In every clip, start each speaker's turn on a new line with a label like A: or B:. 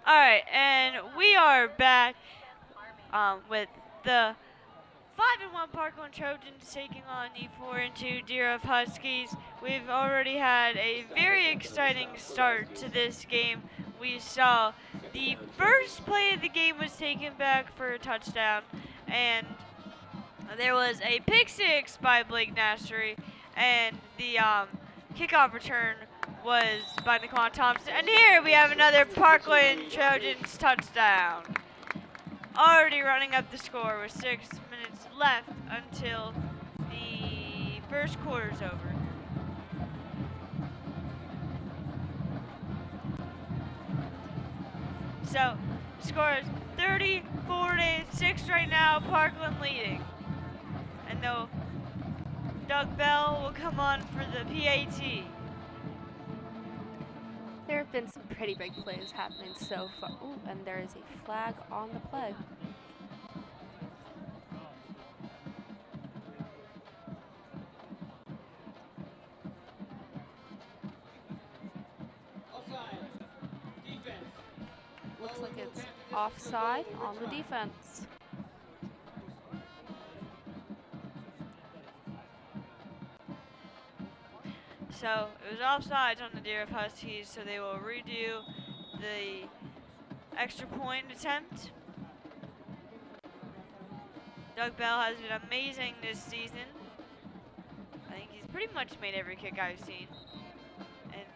A: All right, and we are back with the 5-1 Parkland Trojans taking on the 4-2 Dieruff Huskies. We've already had a very exciting start to this game. We saw the first play of the game was taken back for a touchdown, and there was a pick six by Blake Nassery, and the kickoff return was by Naquan Thompson. And here we have another Parkland Trojans touchdown. Already running up the score with 6 minutes left until the first quarter's over. So, score is 34-6 right now, Parkland leading. And though Doug Bell will come on for the PAT.
B: There have been some pretty big plays happening so far. Ooh, and there is a flag on the play. Looks like it's offside on the defense.
A: So it was offsides on the Dieruff Huskies, so they will redo the extra point attempt. Doug Bell has been amazing this season. I think he's pretty much made every kick I've seen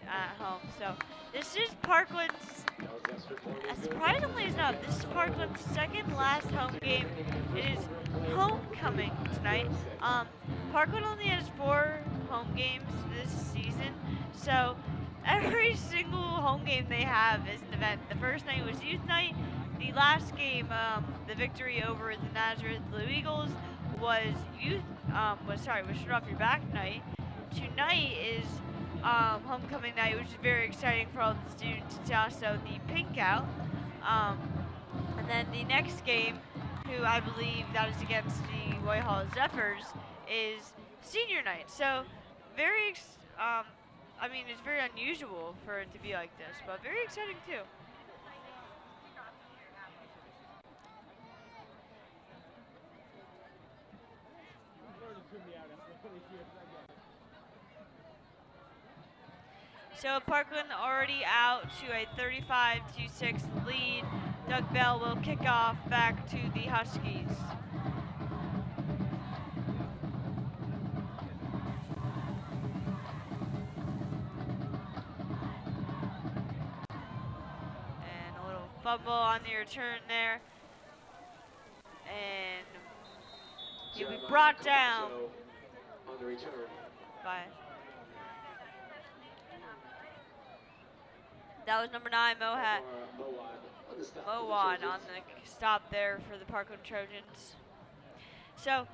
A: at home. So this is Parkland's, surprisingly enough, this is Parkland's second last home game. It is homecoming tonight. Parkland only has 4 home games this season, so every single home game they have is an event. The first night was youth night. The last game, the victory over the Nazareth Blue Eagles, was was Shut Off Your Back night. Tonight is homecoming night, which is very exciting for all the students. It's also the pink out. And then the next game, who I believe that is against the Whitehall Zephyrs, is senior night. So very, I mean, it's very unusual for it to be like this, but very exciting too. So Parkland already out to a 35-6 lead. Doug Bell will kick off back to the Huskies. And a little fumble on the return there. And he'll be brought down
C: on the return
A: by, that was number 9, Mowad on the stop there for the Parkland Trojans. So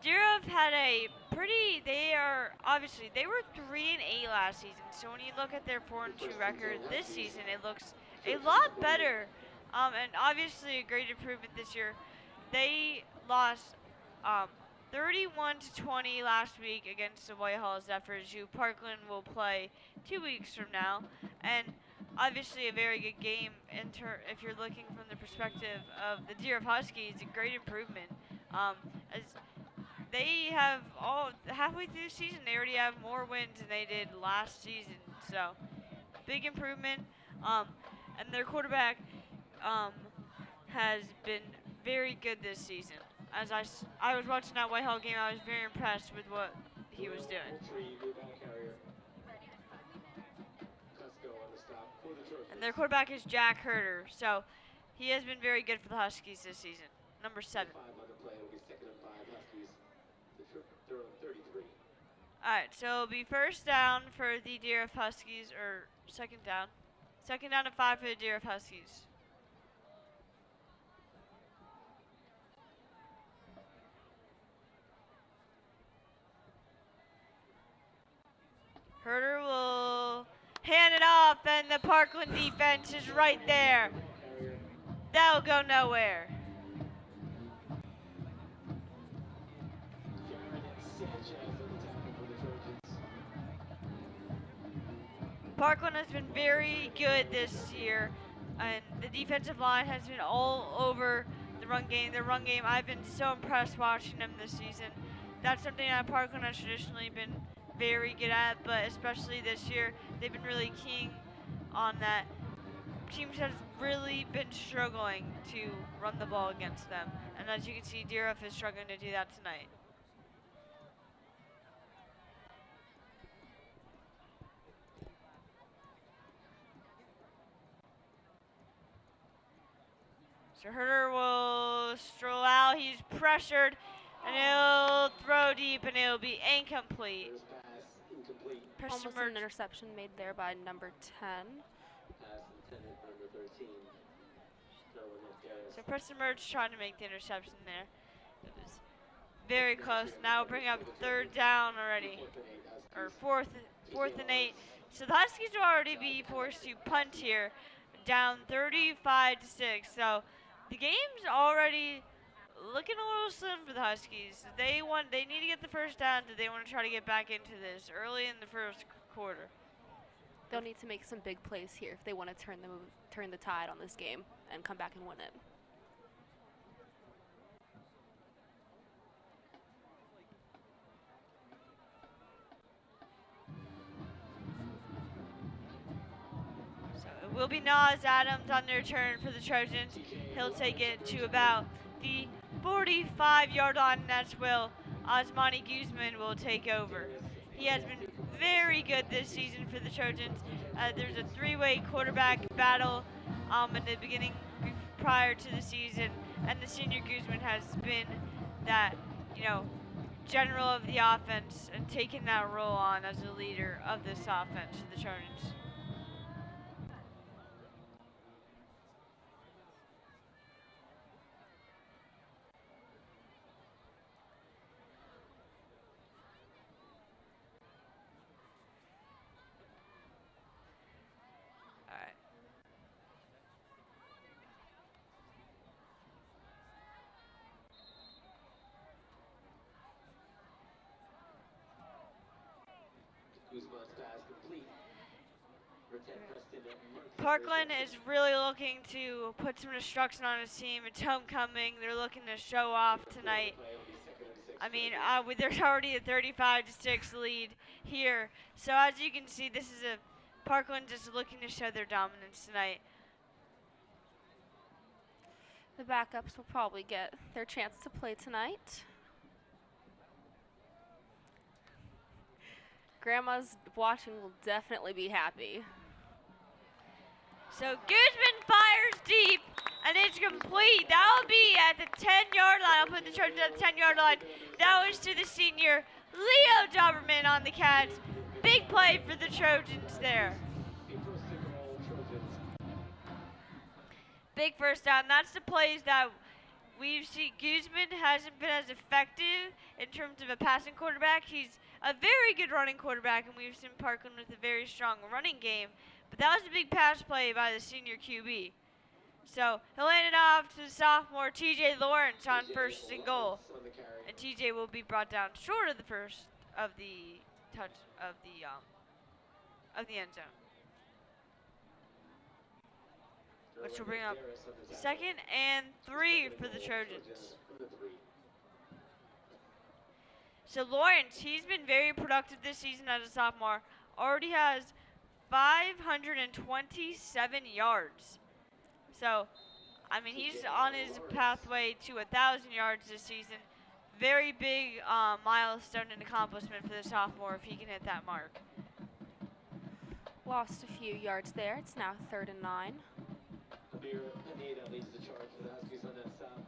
A: Dieruff had a pretty, they were 3-8 last season. So when you look at their 4-2 record this season, it looks a lot better. And obviously a great improvement this year. They lost 31-20 last week against the Whitehall Zephyrs, who Parkland will play 2 weeks from now. And obviously a very good game if you're looking from the perspective of the Dieruff Huskies, a great improvement. As they have halfway through the season, they already have more wins than they did last season. So big improvement. And their quarterback has been very good this season. As I was watching that Whitehall game, I was very impressed with what he was doing. And their quarterback is Jack Herder, so he has been very good for the Huskies this season. Number 7. Alright, so it'll be first down for the Dieruff Huskies, or second down. Second down and 5 for the Dieruff Huskies. Herder will hand it off, and the Parkland defense is right there. That'll go nowhere. Parkland has been very good this year, and the defensive line has been all over the run game. The run game, I've been so impressed watching them this season. That's something that Parkland has traditionally been very good at, but especially this year, they've been really keen on that. Teams have really been struggling to run the ball against them, and as you can see, Dieruff is struggling to do that tonight. So Herder will stroll out. He's pressured, and he'll throw deep, and it'll be incomplete.
C: First pass incomplete.
A: Preston
B: Almost
A: Mertz.
B: an interception made there by number 10.
C: Pass intended for number 13. Throwing it there.
A: So Preston Mertz trying to make the interception there. It was very close. Now we'll bring up third down already, or fourth and 8. So the Huskies will already be forced to punt here, down 35-6. So the game's already looking a little slim for the Huskies. They need to get the first down. Do they want to try to get back into this early in the first quarter?
B: They'll need to make some big plays here if they want to turn the tide on this game and come back and win it.
A: So it will be Nas Adams on the return for the Trojans. He'll take it to about the 45-yard line, and that's Will. Osmani Guzman will take over. He has been very good this season for the Trojans. There's a three-way quarterback battle in the beginning prior to the season, and the senior Guzman has been that, general of the offense and taking that role on as the leader of this offense for the Trojans.
C: Guzman's pass complete.
A: Parkland is really looking to put some destruction on his team. It's homecoming. They're looking to show off tonight. I mean, there's already a 35-6 lead here. So as you can see, this is a Parkland just looking to show their dominance tonight.
B: The backups will probably get their chance to play tonight. Grandma's watching will definitely be happy.
A: So Guzman fires deep, and it's complete. That will be at the 10-yard line. I'll put the Trojans at the 10-yard line. That was to the senior Leo Doberman on the catch. Big play for the Trojans there. Big first down. That's the plays that we've seen. Guzman hasn't been as effective in terms of a passing quarterback. He's a very good running quarterback, and we've seen Parkland with a very strong running game. But that was a big pass play by the senior QB. So he'll hand it off to the sophomore TJ Lawrence on first and goal. And TJ will be brought down short of the first of the touch of the end zone. Which will bring up 2nd and 3 for the Trojans. So Lawrence, he's been very productive this season as a sophomore. Already has 527 yards. So, I mean, he's on his pathway to 1,000 yards this season. Very big milestone and accomplishment for the sophomore if he can hit that mark.
B: Lost a few yards there. It's now 3rd and 9.
C: Leads the charge for the Huskies on that stop.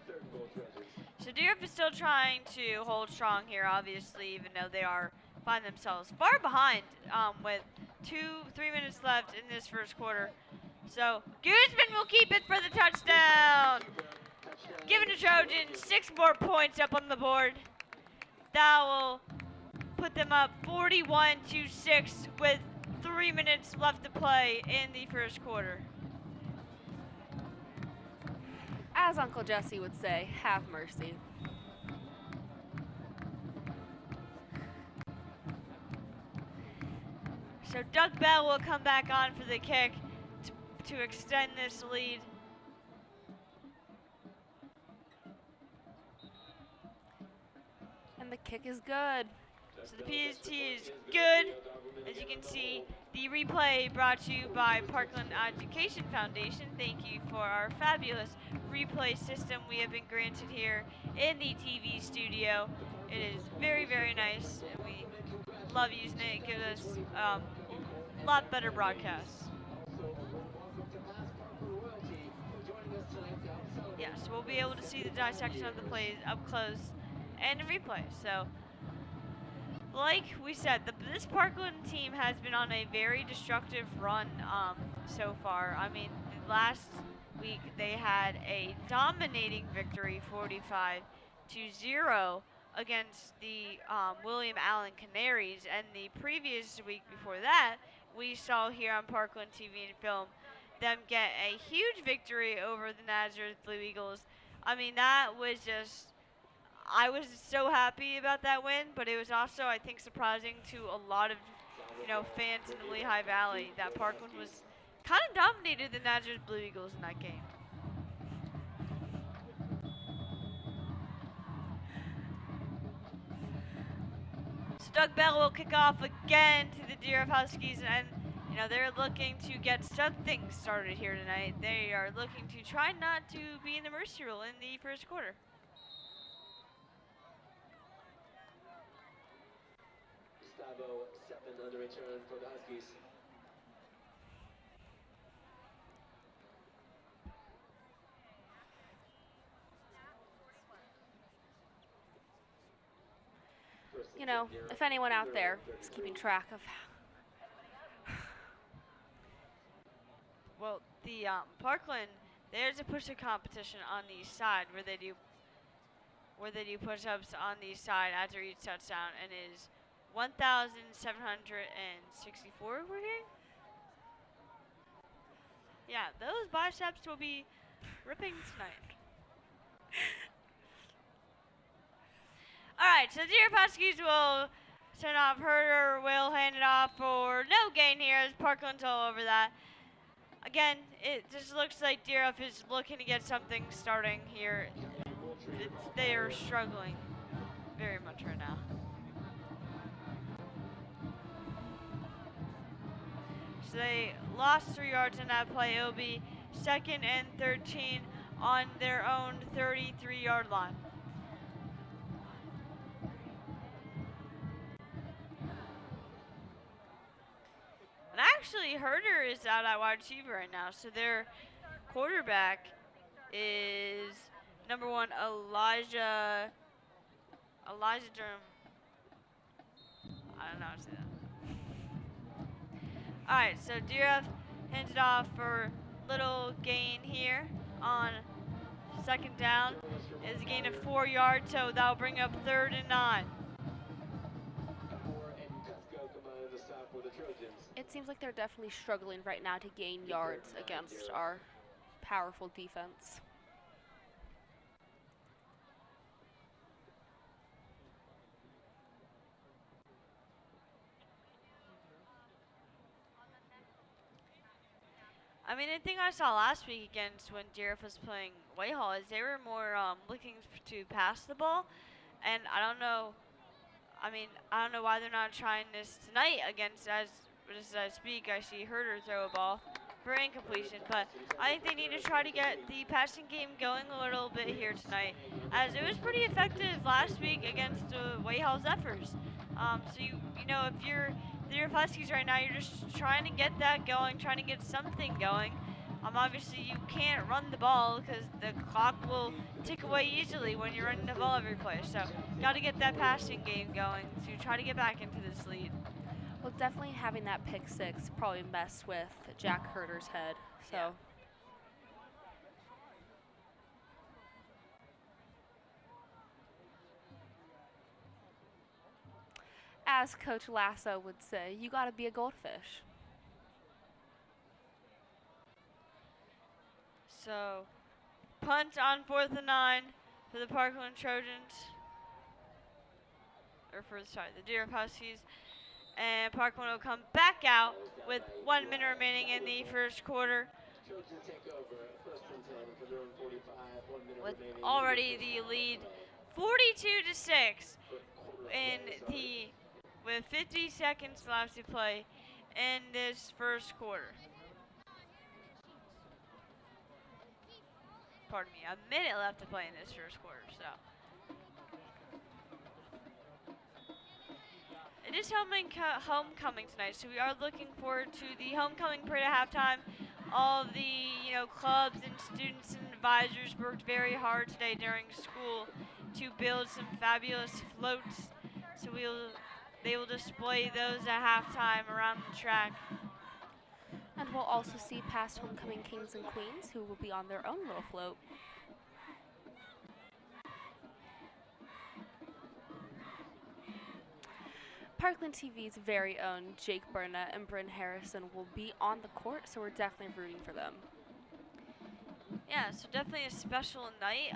C: 3rd and goal, Trojans.
A: So Dieruff is still trying to hold strong here, obviously, even though they find themselves far behind with 3 minutes left in this first quarter. So Guzman will keep it for the touchdown. Giving the Trojans 6 more points up on the board. That will put them up 41-6 with 3 minutes left to play in the first quarter.
B: As Uncle Jesse would say, have mercy.
A: So Doug Bell will come back on for the kick to extend this lead.
B: And the kick is good.
A: So the PST is good. As you can see, the replay brought to you by Parkland Education Foundation. Thank you for our fabulous replay system we have been granted here in the TV studio. It is very, very nice, and we love using it. It gives us a lot better broadcasts. Yeah, so we'll be able to see the dissection of the plays up close and in replay. So, like we said, this Parkland team has been on a very destructive run so far. I mean, last week they had a dominating victory, 45-0, against the William Allen Canaries, and the previous week before that, we saw here on Parkland TV and film them get a huge victory over the Nazareth Blue Eagles. I mean, that was just, I was so happy about that win, but it was also, I think, surprising to a lot of, fans in the Lehigh Valley that Parkland was kind of dominated the Nazareth Blue Eagles in that game. So Doug Bell will kick off again to the Dieruff Huskies, and they're looking to get something started here tonight. They are looking to try not to be in the mercy rule in the first quarter.
C: Gustavo Seppen on the return for the Huskies.
B: If anyone out there is keeping track of.
A: Well, the Parkland, there's a push-up competition on the side where they do push-ups on the side after each touchdown, and is 1,764. We're hearing. Yeah, those biceps will be ripping tonight. All right, so the Dieruff Huskies will turn off. Herder will hand it off for no gain here as Parkland's all over that. Again, it just looks like Dieruff is looking to get something starting here. They are struggling very much right now. So they lost 3 yards in that play. It'll be 2nd and 13 on their own 33-yard line. And actually, Herder is out at wide receiver right now. So their quarterback is number 1, Elijah Durham. I don't know how to say that. All right, so Dieruff hands it off for little gain here on 2nd down. It's a gain of 4 yards, so that'll bring up 3rd and 9.
B: It seems like they're definitely struggling right now to gain yards against our powerful defense.
A: I mean, the thing I saw last week against when Dieruff was playing Whitehall is they were more looking to pass the ball, and I don't know why they're not trying this tonight against, as I speak, I see Herder throw a ball for incompletion, but I think they need to try to get the passing game going a little bit here tonight, as it was pretty effective last week against Whitehall Zephyrs. So if you're the Huskies right now, you're just trying to get that going, trying to get something going. Obviously, you can't run the ball because the clock will tick away easily when you're running the ball every play. So, got to get that passing game going to try to get back into this lead.
B: Well, definitely having that pick six probably messed with Jack Herder's head. So.
A: Yeah.
B: As Coach Lasso would say, you got to be a goldfish.
A: So, punt on 4th and 9 for the Parkland Trojans. The Dieruff Huskies. And Parkland will come back out with 1 minute remaining in the first quarter.
C: Trojans take over, first and 10 from their own 45, 1 minute
A: With
C: remaining.
A: already the lead 42-6 in the with 50 seconds left to play in this first quarter. Pardon me, a minute left to play in this first quarter. So it is homecoming tonight, so we are looking forward to the homecoming parade at halftime. All of the clubs and students and advisors worked very hard today during school to build some fabulous floats. So they will display those at halftime around the track.
B: And we'll also see past homecoming kings and queens who will be on their own little float. Parkland TV's very own Jake Burnett and Bryn Harrison will be on the court, so we're definitely rooting for them.
A: Yeah, so definitely a special night.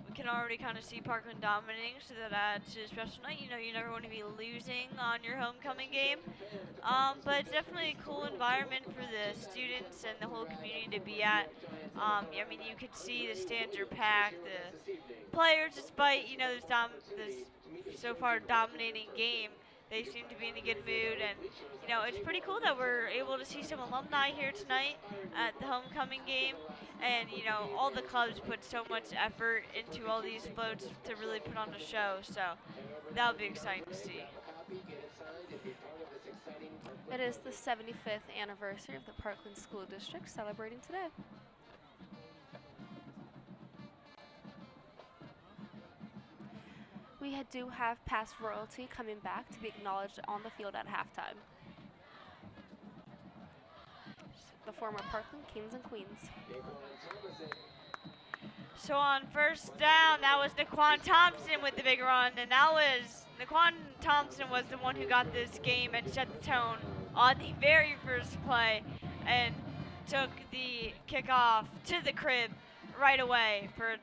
A: We can already kind of see Parkland dominating, so that adds to a special night. You never want to be losing on your homecoming game. But it's definitely a cool environment for the students and the whole community to be at. You could see the stands are packed. The players, despite this so far dominating game, they seem to be in a good mood, and it's pretty cool that we're able to see some alumni here tonight at the homecoming game. And all the clubs put so much effort into all these floats to really put on a show, so that'll be exciting to see.
B: It is the 75th anniversary of the Parkland School District celebrating today. We do have past royalty coming back to be acknowledged on the field at halftime. The former Parkland kings and queens.
A: So on first down, that was Naquan Thompson with the big run, and Naquan Thompson was the one who got this game and set the tone on the very first play and took the kickoff to the crib right away for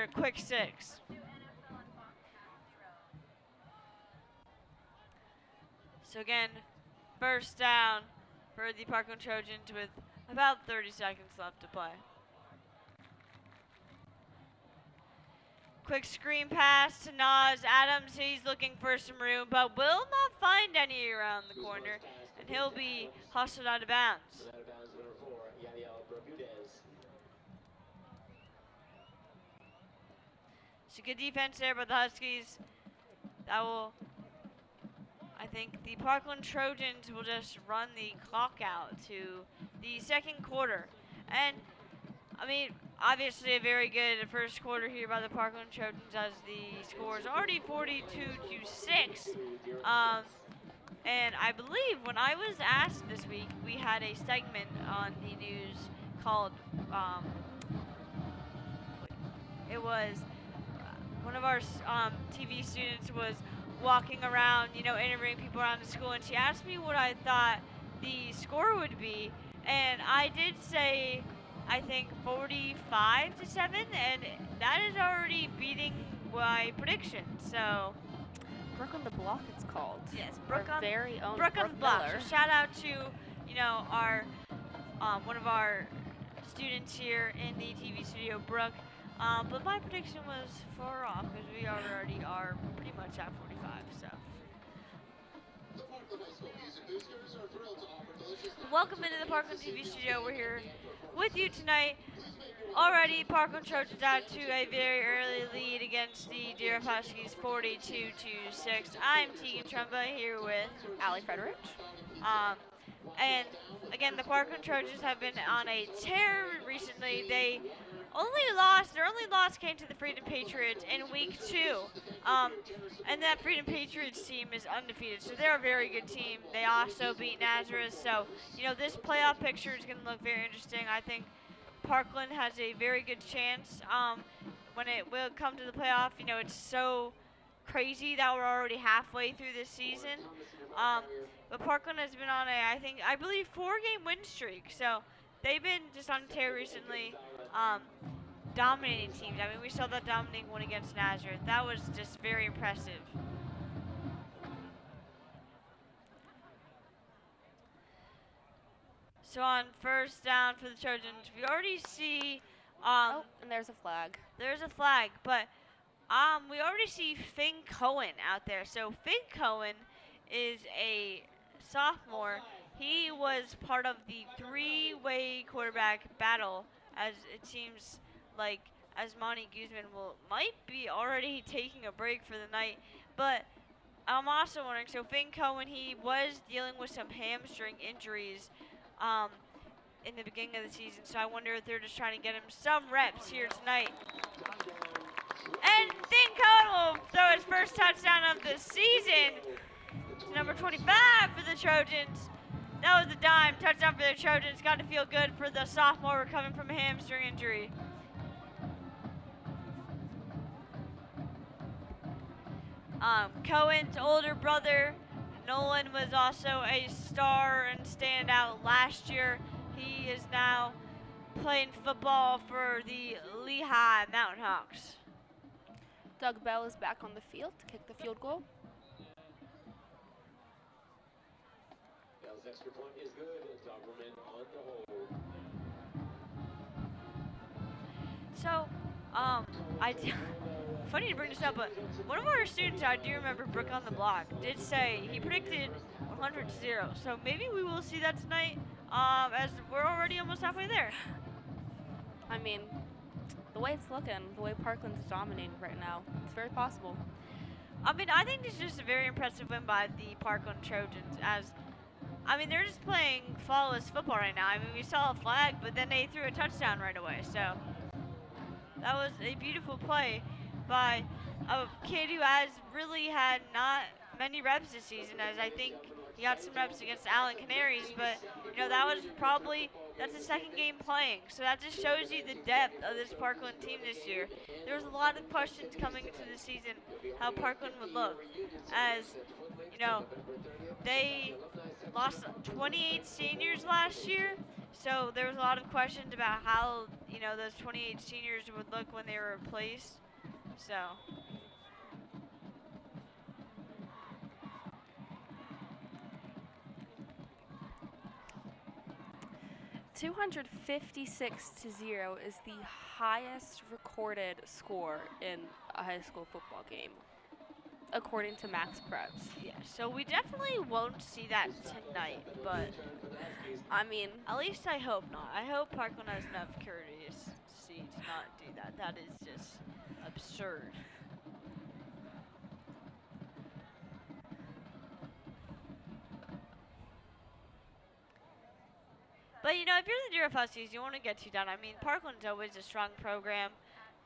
A: a quick 6. So again, first down for the Parkland Trojans with about 30 seconds left to play. Quick screen pass to Nas Adams. He's looking for some room, but will not find any around the corner, and he'll be hustled out of bounds. So good defense there by the Huskies. I think the Parkland Trojans will just run the clock out to the second quarter. And obviously a very good first quarter here by the Parkland Trojans, as the score is already 42-6. And I believe when I was asked this week, we had a segment on the news called, it was one of our TV students was walking around, interviewing people around the school, and she asked me what I thought the score would be, and I did say, I think 45-7, and that is already beating my prediction. So
B: Brook on the Block, it's called.
A: Yes,
B: Our very own
A: Brook on the Block.
B: Miller.
A: So shout out to our one of our students here in the TV studio, Brooke. But my prediction was far off because we already are pretty much at 45. So welcome into the Parkland TV studio. We're here with you tonight. Already, Parkland Trojans out to a very early lead against the Dieruff Huskies, 42-6. I'm Tegan Trumba here with
B: Allie Frederick.
A: And again, the Parkland Trojans have been on a tear recently. Their only loss came to the Freedom Patriots in week 2. And that Freedom Patriots team is undefeated, so they're a very good team. They also beat Nazareth, so this playoff picture is going to look very interesting. I think Parkland has a very good chance when it will come to the playoff. It's so crazy that we're already halfway through this season. But Parkland has been on I believe 4-game win streak. So they've been just on tear recently, dominating teams. We saw that dominating one against Nazareth. That was just very impressive. So on first down for the Trojans, we already see
B: Oh, and there's a flag.
A: there's a flag, but we already see Finn Cohen out there. So Finn Cohen is a sophomore. He was part of the three-way quarterback battle, as it seems like as Monty Guzman might be already taking a break for the night. But I'm also wondering, so Finn Cohen, he was dealing with some hamstring injuries in the beginning of the season, so I wonder if they're just trying to get him some reps here tonight. And Finn Cohen will throw his first touchdown of the season. It's number 25 for the Trojans. That was a dime touchdown for the Trojans. Got to feel good for the sophomore recovering from a hamstring injury. Cohen's older brother, Nolan, was also a star and standout last year. He is now playing football for the Lehigh Mountain Hawks.
B: Doug Bell is back on the field to kick the field goal.
C: Bell's extra point is good. Doberman on the hold.
A: So, funny to bring this up, but one of our students, I do remember, Brooke on the block, did say he predicted 100-0. So maybe we will see that tonight, as we're already almost halfway there.
B: I mean, the way it's looking, the way Parkland's dominating right now, it's very possible.
A: I mean, I think this is just a very impressive win by the Parkland Trojans, as, I mean, they're just playing flawless football right now. I mean, we saw a flag, but then they threw a touchdown right away, so that was a beautiful play by a kid who has really had not many reps this season, as I think he got some reps against Allen Canaries, but, you know, that's the second game playing, so that just shows you the depth of this Parkland team this year. There was a lot of questions coming into the season how Parkland would look, as, you know, they lost 28 seniors last year, so there was a lot of questions about how, you know, those 28 seniors would look when they were replaced. So,
B: 256-0 is the highest recorded score in a high school football game, according to Max Preps.
A: yeah, so we definitely won't see that tonight, but
B: I mean,
A: at least I hope not. I hope Parkland has enough courtesy to not do that. That is just absurd. But, you know, if you're the Dieruff Huskies, you want to get too down. I mean, Parkland's always a strong program.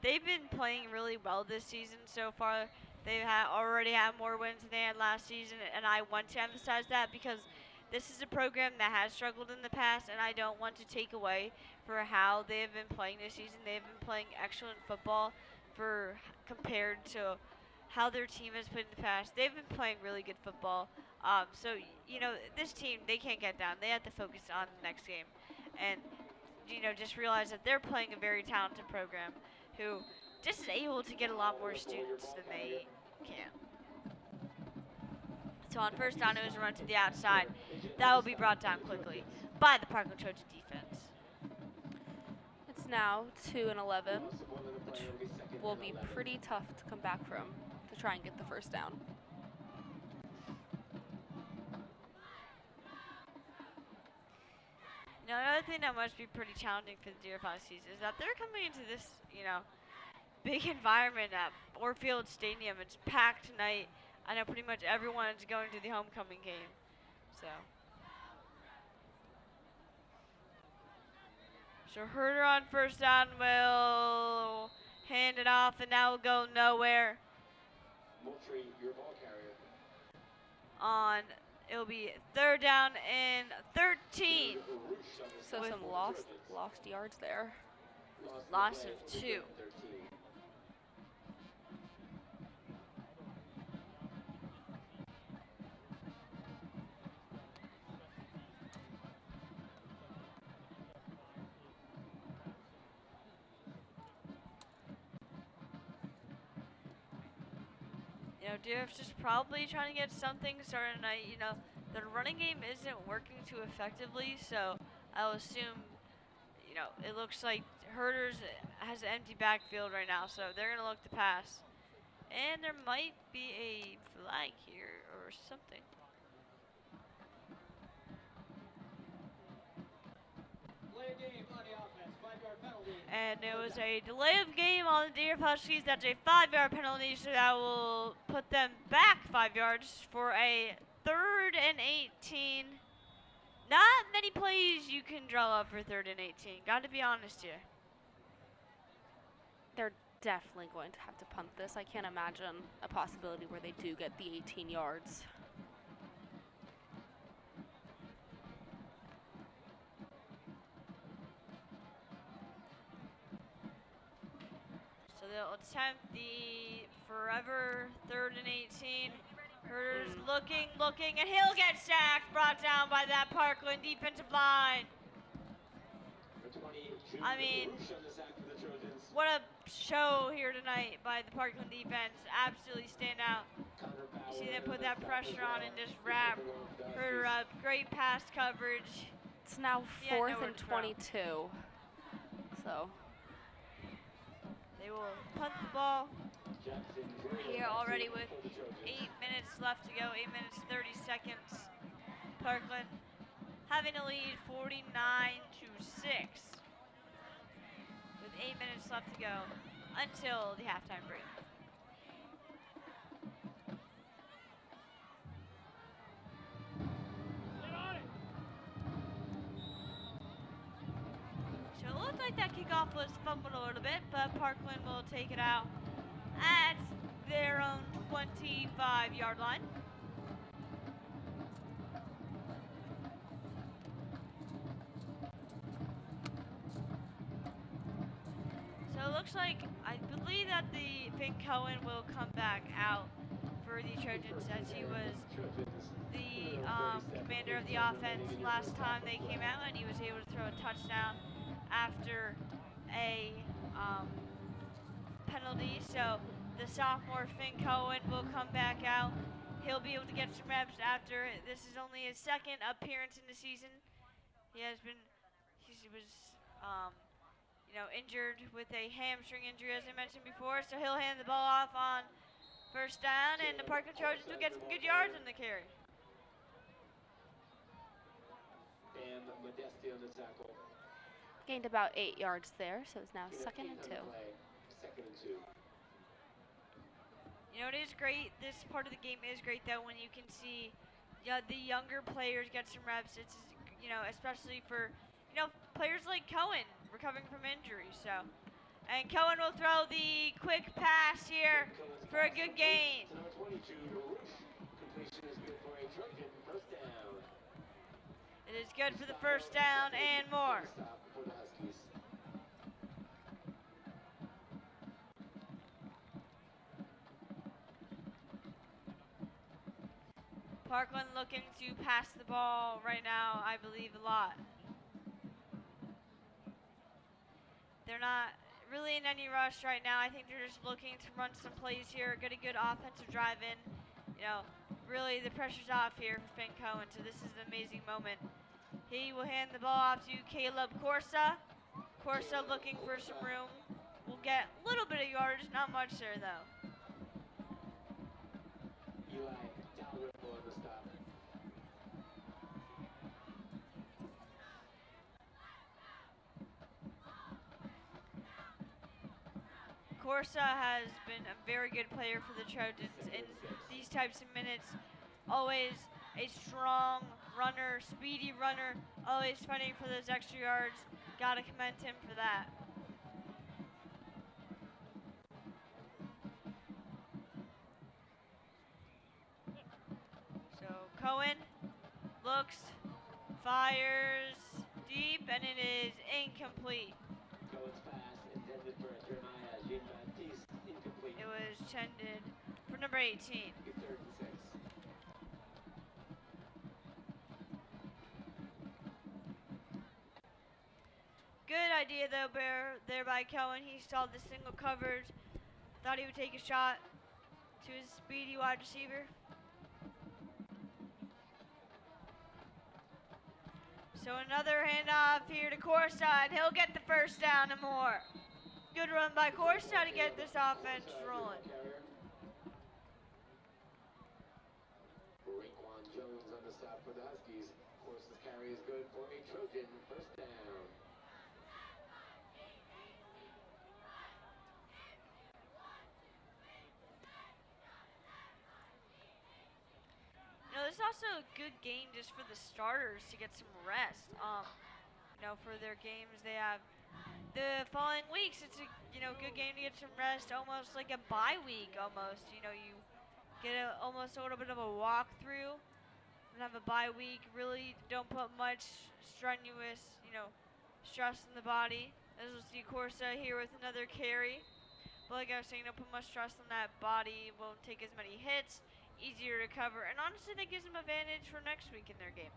A: They've been playing really well this season so far. They've already had more wins than they had last season, and I want to emphasize that because this is a program that has struggled in the past, and I don't want to take away for how they have been playing this season. They've been playing excellent football compared to how their team has played in the past. They've been playing really good football. So, you know, this team, they can't get down. They have to focus on the next game. And, you know, just realize that they're playing a very talented program who just is able to get a lot more students than they can. So on first down, it was a run to the outside. That will be brought down quickly by the Parkland Trojan defense.
B: it's now 2-11, which will be pretty tough to come back from to try and get the first down.
A: Now, another thing that must be pretty challenging for the Dieruff Huskies is that they're coming into this, you know, big environment at Orfield Stadium. It's packed tonight. I know pretty much everyone is going to the homecoming game. So Herder on first down will hand it off, and that will go nowhere.
C: Moultrie, your ball carrier.
A: It'll be third down and 13.
B: So
A: With
B: some lost yards there.
A: Loss of 2. You know, Dieruff's just probably trying to get something started tonight. You know, the running game isn't working too effectively, so I'll assume, it looks like Herders has an empty backfield right now, so they're going to look to pass. And there might be a flag here or something. And it was a delay of game on the Dieruff Huskies. That's a 5-yard penalty, so that will put them back 5 yards for a 3rd and 18. Not many plays you can draw up for 3rd and 18. Got to be honest here.
B: They're definitely going to have to punt this. I can't imagine a possibility where they do get the 18 yards.
A: So they'll attempt the forever 3rd and 18. Herders looking, and he'll get sacked, brought down by that Parkland defensive line. I mean, what a show here tonight by the Parkland defense. Absolutely stand out. You see them put that pressure on and just wrap Herder up. Great pass coverage.
B: It's now 4th and 22. So
A: they will punt the ball here already with 8 minutes left to go, 8 minutes 30 seconds. Parkland having a lead 49-6 with 8 minutes left to go until the halftime break. So it looked like that kickoff was fumbled a little bit, but Parkland will take it out at their own 25-yard line. So it looks like, I believe that the Finn Cohen will come back out for the Trojans, as he was the commander of the offense last time they came out, and he was able to throw a touchdown after a penalty. So the sophomore Finn Cohen will come back out. He'll be able to get some reps after. This is only his 2nd appearance in the season. He was injured with a hamstring injury, as I mentioned before. So he'll hand the ball off on 1st down, and the Parkland Trojans will get some good yards on the carry.
C: And Modesti on the tackle.
B: gained about 8 yards there, so it's now 2nd and 2.
C: 2nd and 2.
A: It is great. This part of the game is great, though, when you can see the younger players get some reps. It's, especially for, players like Cohen recovering from injury. So, and Cohen will throw the quick pass here for a good gain.
C: To number 22, completion is good for a Trojan 1st down.
A: It is good for the 1st down and more.
C: Stop for the Huskies.
A: Parkland looking to pass the ball right now, I believe, a lot. They're not really in any rush right now. I think they're just looking to run some plays here, get a good offensive drive in. Really the pressure's off here for Finn Cohen, so this is an amazing moment. He will hand the ball off to Caleb Corsa. Corsa looking for some room. Will get a little bit of yardage, not much there though.
C: Eli Dieruff on the stop.
A: Corsa has been a very good player for the Trojans in these types of minutes. Always a strong runner, speedy runner, always fighting for those extra yards. Gotta commend him for that. So Cohen looks, fires deep, and it is incomplete.
C: Cohen's pass intended for Jeremiah Jean-Baptiste, incomplete.
A: It was intended for number 18.
C: 3rd and 6.
A: Good idea though, there by Cohen. He stalled the single coverage. Thought he would take a shot to his speedy wide receiver. So another handoff here to Corsa, and he'll get the first down and more. Good run by Corsa to get this offense rolling.
D: Raekwon Jones on the stop for the Huskies. Corsa's carry is good for a Trojan first down.
A: This is also a good game just for the starters to get some rest. For their games they have the following weeks. It's a good game to get some rest, almost like a bye week. Almost, you get almost a little bit of a walkthrough and have a bye week. Really don't put much strenuous, stress in the body. As we'll see Corsa here with another carry. But like I was saying, don't put much stress on that body. Won't take as many hits. Easier to cover. And honestly, that gives them advantage for next week in their game.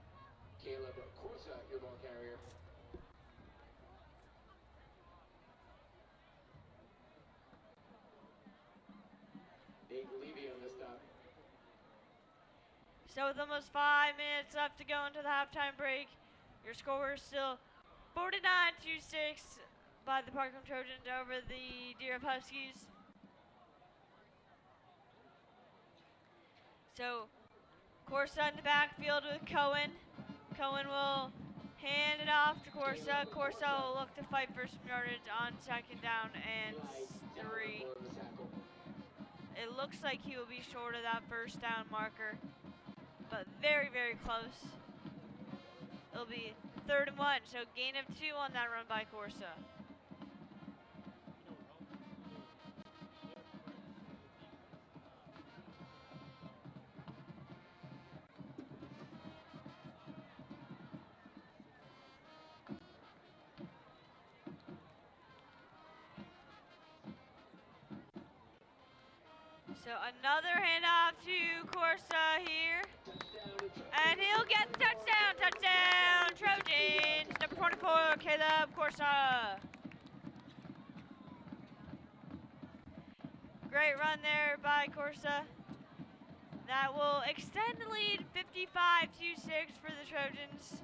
D: Caleb Corsa, your ball carrier. Nate Levy on the stop.
A: So with almost 5 minutes left to go into the halftime break, your score is still 49-6 by the Parkland Trojans over the Dieruff Huskies. So Corsa in the backfield with Cohen. Cohen will hand it off to Corsa. Corsa will look to fight for some yardage on second down and 3. It looks like he will be short of that first down marker, but very, very close. It'll be 3rd and 1, so gain of 2 on that run by Corsa. So another handoff to Corsa here. And he'll get the touchdown. Touchdown, Trojans. Number 24, Caleb Corsa. Great run there by Corsa. That will extend the lead 55-6 for the Trojans.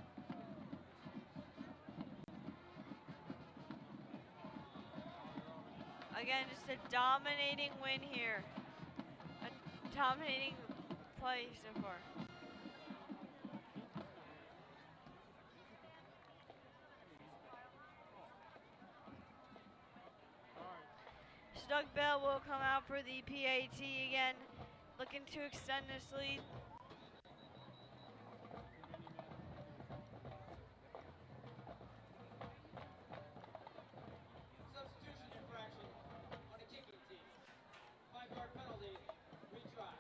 A: Again, just a dominating win here. A dominating play so far. So Doug Bell will come out for the PAT again, looking to extend this lead.
E: Substitution infraction on a kicking team. 5-yard penalty, retry.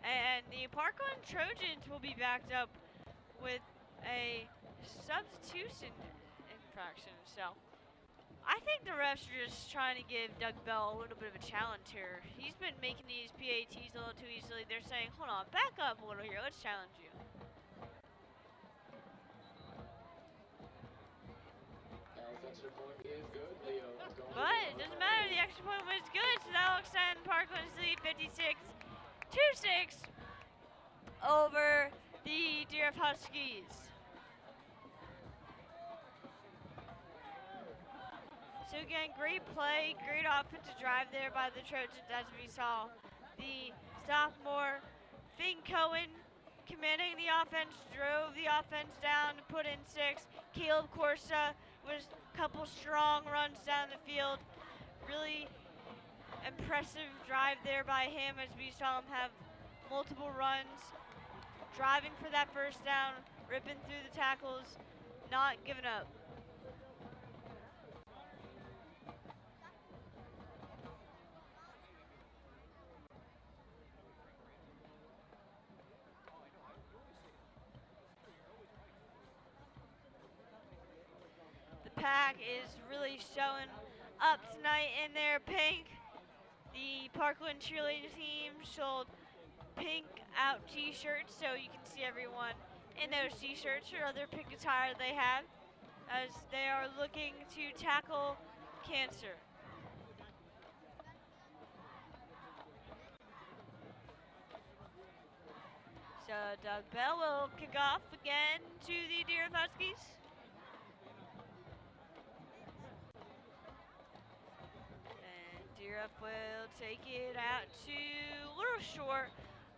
A: And the Parkland Trojans will be backed up with a substitution infraction. So I think the refs are just trying to give Doug Bell a little bit of a challenge here. He's been making these PATs a little too easily. They're saying, hold on, back up a little here. Let's challenge you.
D: Extra point is good, Leo.
A: But it doesn't matter. The extra point was good, so that will extend Parkland's lead 56-6 over the Dieruff Huskies. So again, great play, great offensive drive there by the Trojans, as we saw. The sophomore Finn Cohen commanding the offense, drove the offense down to put in 6. Caleb Corsa was a couple strong runs down the field. Really impressive drive there by him, as we saw him have multiple runs, driving for that first down, ripping through the tackles, not giving up. Pack is really showing up tonight in their pink. The Parkland cheerleading team sold pink out t-shirts, so you can see everyone in those t-shirts or other pink attire they have, as they are looking to tackle cancer. So Doug Bell will kick off again to the Dieruff Huskies. And Dieruff will take it out to a little short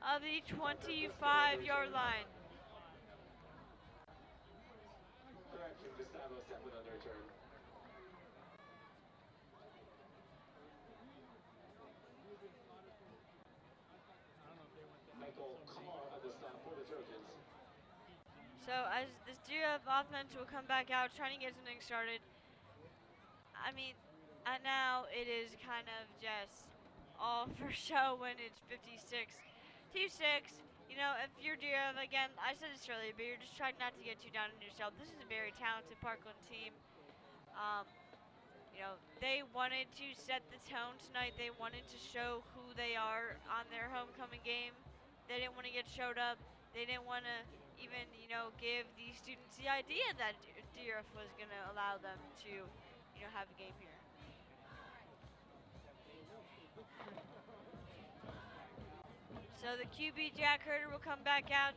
A: of the 25-yard line.
D: Correction, Gustavo Sepulveda on the return. Michael Carr on the stop for the Trojans.
A: So as this Dieruff offense will come back out, trying to get something started. I mean, and now it is kind of just all for show when it's 56-6. You know, if you're Dieruff, again, I said this earlier, but you're just trying not to get too down on yourself. This is a very talented Parkland team. You know, they wanted to set the tone tonight. They wanted to show who they are on their homecoming game. They didn't want to get showed up. They didn't want to even, you know, give the students the idea that Dieruff was going to allow them to, you know, have a game here. So the QB Jack Herder will come back out.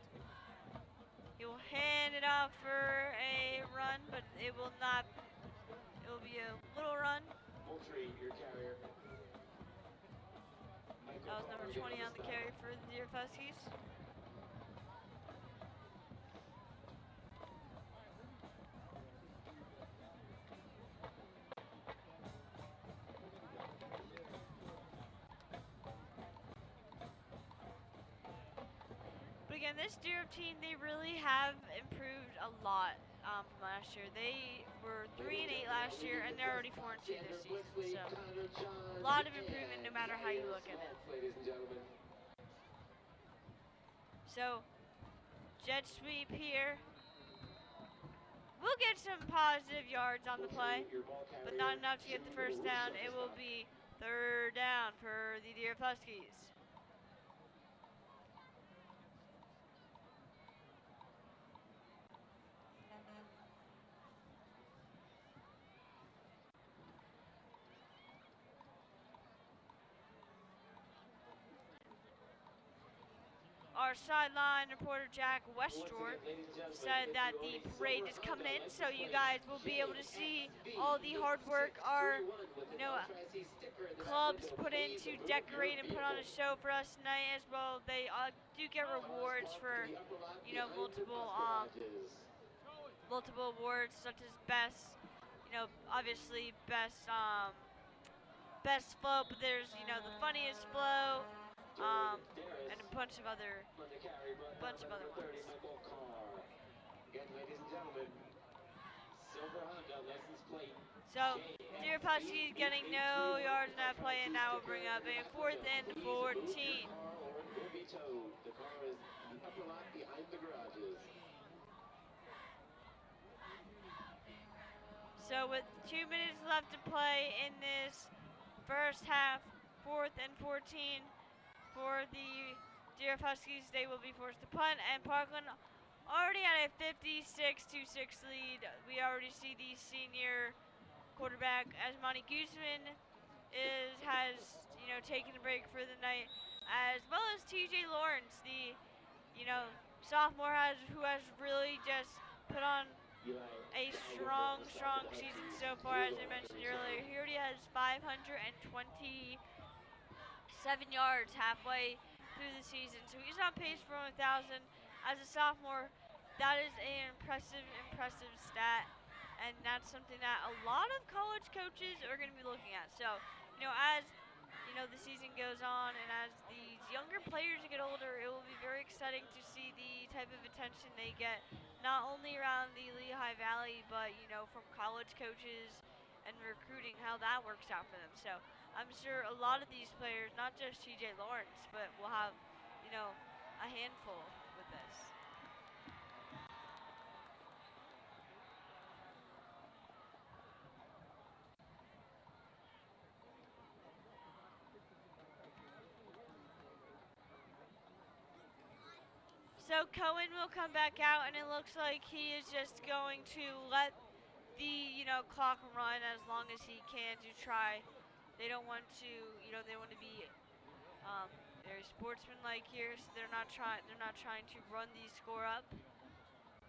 A: He will hand it off for a run, but it will not. It will be a little run.
D: Moultrie, your carrier.
A: That was number 20 on the carry for the Dieruff Huskies. But again, this Dieruff team, they really have improved a lot from last year. They were 3-8 last year, and they're already 4-2 this season. So a lot of improvement, no matter how you look at it.
D: Ladies and gentlemen.
A: So jet sweep here. We'll get some positive yards on the play, but not enough to get the first down. It will be 3rd down for the Dieruff Huskies. Our sideline reporter Jack Westjord said that the parade is coming in, so you guys will be able to see all the hard work our, you know, clubs put in to decorate and put on a show for us tonight as well. They do get rewards for, you know, multiple awards such as best, you know, obviously best flow, but there's, you know, the funniest flow. And a bunch of other ones.
D: Again, ladies and gentlemen, silver Honda license plate.
A: So, Dieruff Huskies getting no yards in that play, and now we'll bring up a 4th and 14.
D: The car will be towed. The car is in the upper lot behind the garages.
A: So with 2 minutes left to play in this first half, 4th and 14 for the Dieruff Huskies, they will be forced to punt, and Parkland already at a 56-6 lead. We already see the senior quarterback, as Monty Guzman has, you know, taken a break for the night, as well as TJ Lawrence, the, you know, sophomore who has really just put on a strong season so far. As I mentioned earlier, he already has 527 yards halfway through the season, so he's on pace for 1,000 as a sophomore. That is an impressive stat, and that's something that a lot of college coaches are going to be looking at. So, you know, as you know, the season goes on, and as these younger players get older, it will be very exciting to see the type of attention they get, not only around the Lehigh Valley, but, you know, from college coaches and recruiting, how that works out for them. So I'm sure a lot of these players, not just TJ Lawrence, but will have, you know, a handful with this. So Cohen will come back out, and it looks like he is just going to let the, you know, clock run as long as he can to try. They don't want to, you know, they want to be Very sportsmanlike here, so they're not trying to run the score up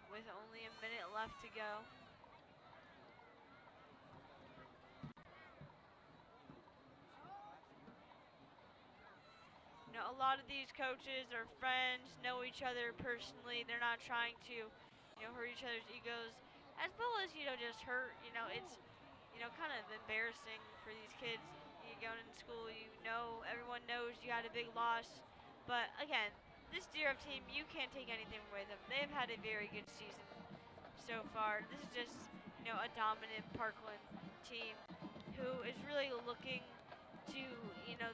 A: with only a minute left to go. You know, a lot of these coaches are friends, know each other personally. They're not trying to, hurt each other's egos, as well as, just hurt. It's, kind of embarrassing for these kids. You going into school, everyone knows you had a big loss. But again, this Dieruff team, you can't take anything away from them. They've had a very good season so far. This is just, a dominant Parkland team who is really looking to,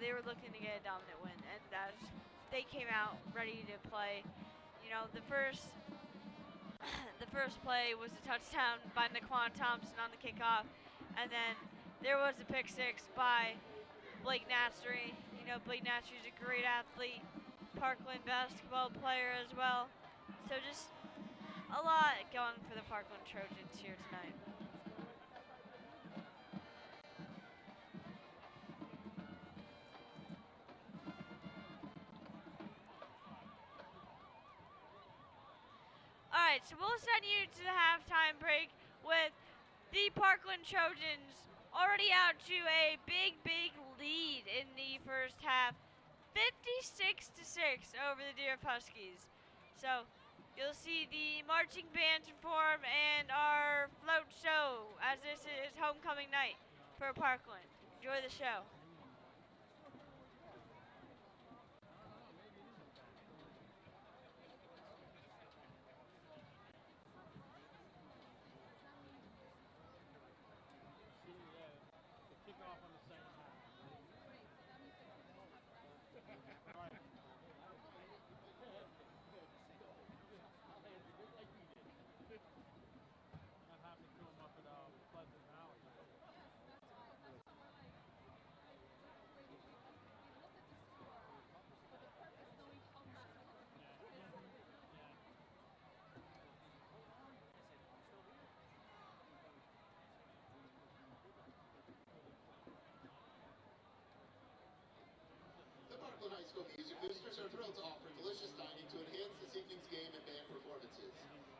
A: they were looking to get a dominant win, and they came out ready to play. The first the first play was a touchdown by Naquan Thompson on the kickoff, and then there was a pick six by Blake Nassery. Blake Nassery's a great athlete, Parkland basketball player as well. So just a lot going for the Parkland Trojans here tonight. All right, so we'll send you to the halftime break with the Parkland Trojans already out to a big lead in the first half, 56-6 over the Dieruff Huskies. So you'll see the marching band perform and our float show, as this is homecoming night for Parkland. Enjoy the show.
E: Kickoff on the second half. Right. That happened to him up at Pleasant Valley.
D: The Parkland High School Music Boosters are thrilled to offer delicious dining to enhance this evening's game and band performances.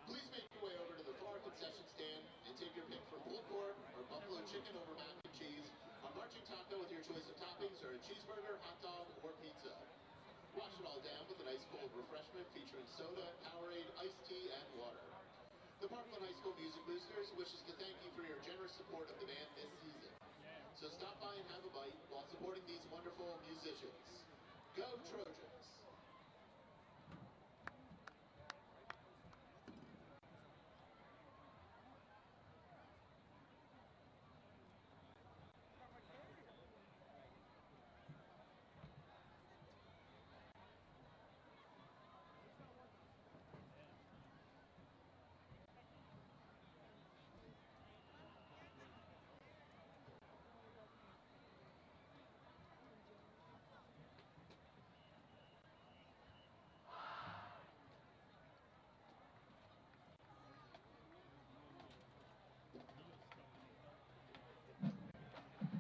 D: Please make your way over to the far concession stand and take your pick from pulled pork or buffalo chicken over mac and cheese, a marching taco with your choice of toppings, or a cheeseburger, hot dog, or pizza. Wash it all down with an ice cold refreshment featuring soda, Powerade, iced tea, and water. The Parkland High School Music Boosters wishes to thank you for your generous support of the band this season. So stop by and have a bite while supporting these wonderful musicians. Go Trojans!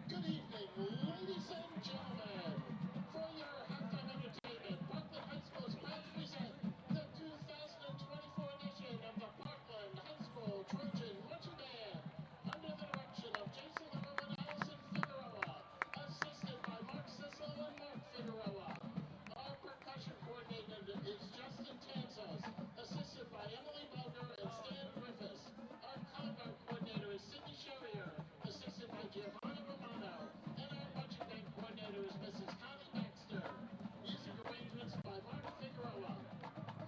D: Good evening, ladies and gentlemen. For your halftime entertainment, Parkland High School is proud to present the 2024 edition of the Parkland High School Trojan Marching Band, under the direction of Jason Lowe and Allison Figueroa, assisted by Mark Sissel and Mark Figueroa. Our percussion coordinator is Justin Tanzos, assisted by Emily Boger and Stan Griffiths. Our color guard coordinator is Cindy Sherrier, assisted by Giovanni Romano, and our marching band coordinator is Mrs. Connie Baxter. Music arrangements by Mark Figueroa.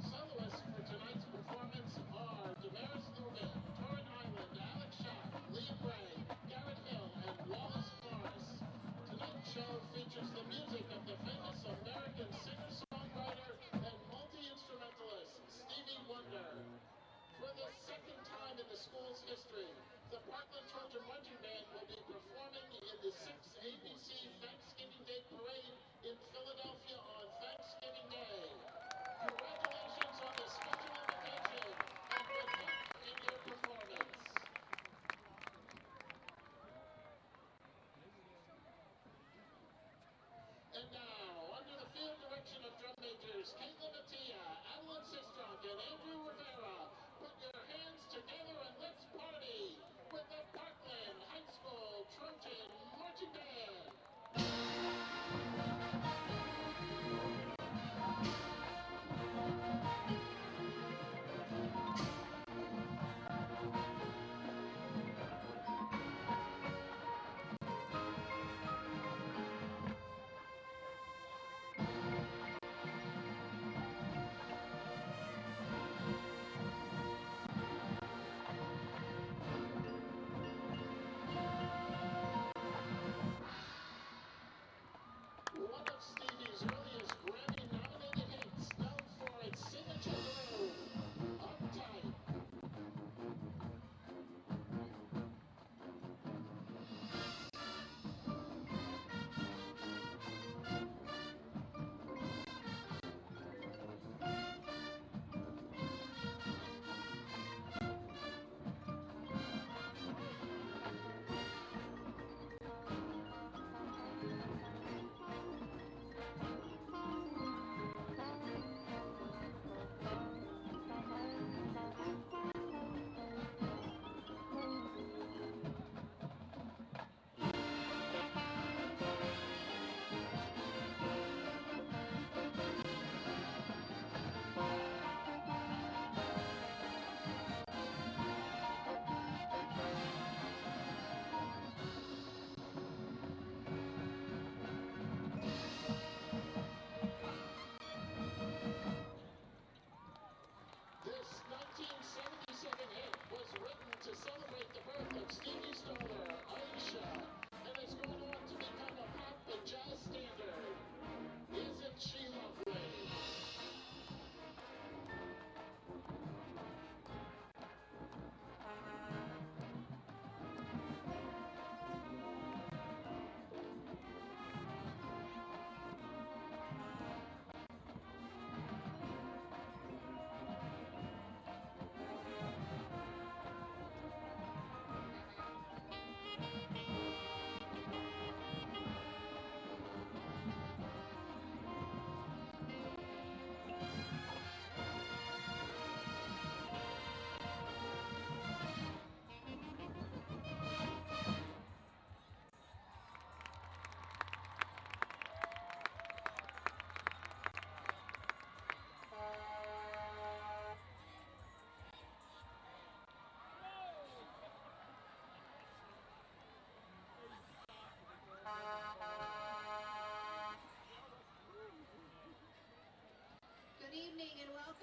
D: Soloists for tonight's performance are Damaris Newman, Torrin Island, Alex Schaff, Liam Gray, Garrett Hill, and Wallace Morris. Tonight's show features the music of the famous American singer-songwriter and multi-instrumentalist Stevie Wonder. For the second time in the school's history, the Parkland Trojan Marching Band will be performing in the 6th ABC Thanksgiving Day Parade in Philadelphia on Thanksgiving Day. Congratulations on this special invitation and good luck in your performance. And now, under the field direction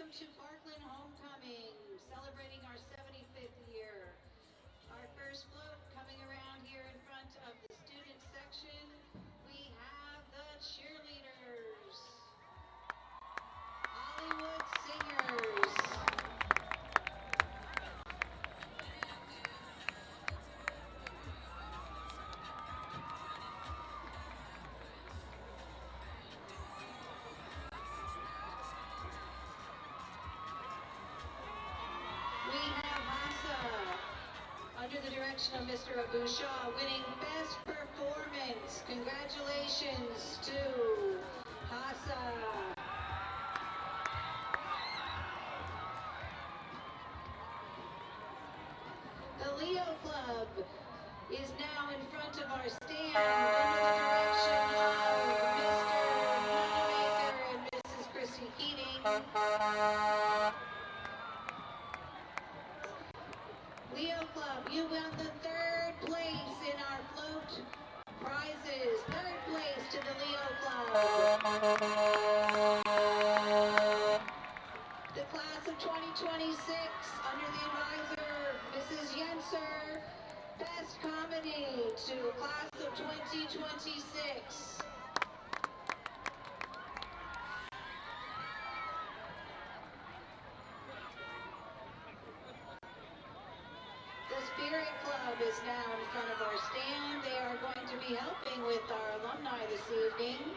F: Welcome to Parkland Homecoming, celebrating our 75th year. Our first float coming around here in front of the student section. We have the cheerleaders, Hollywood Singers, we have Hassa, under the direction of Mr. Abusha, winning Best Performance. Congratulations to Hassa. The Leo Club is now in front of our stand under the direction of Mr. Moneymaker and Mrs. Christy Keating. Leo Club, you won the third place in our float prizes. Third place to the Leo Club. The class of 2026, under the advisor, Mrs. Yenser, Best Comedy to class of 2026. The Spirit Club is now in front of our stand. They are going to be helping with our alumni this evening.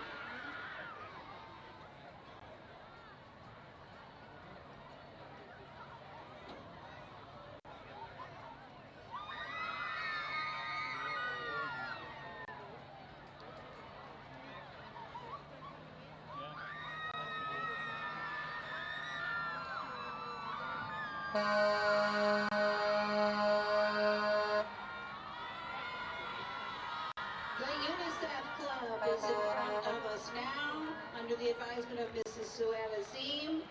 F: The UNICEF Club is in front of us now, under the advisement of Mrs. Suad Azim.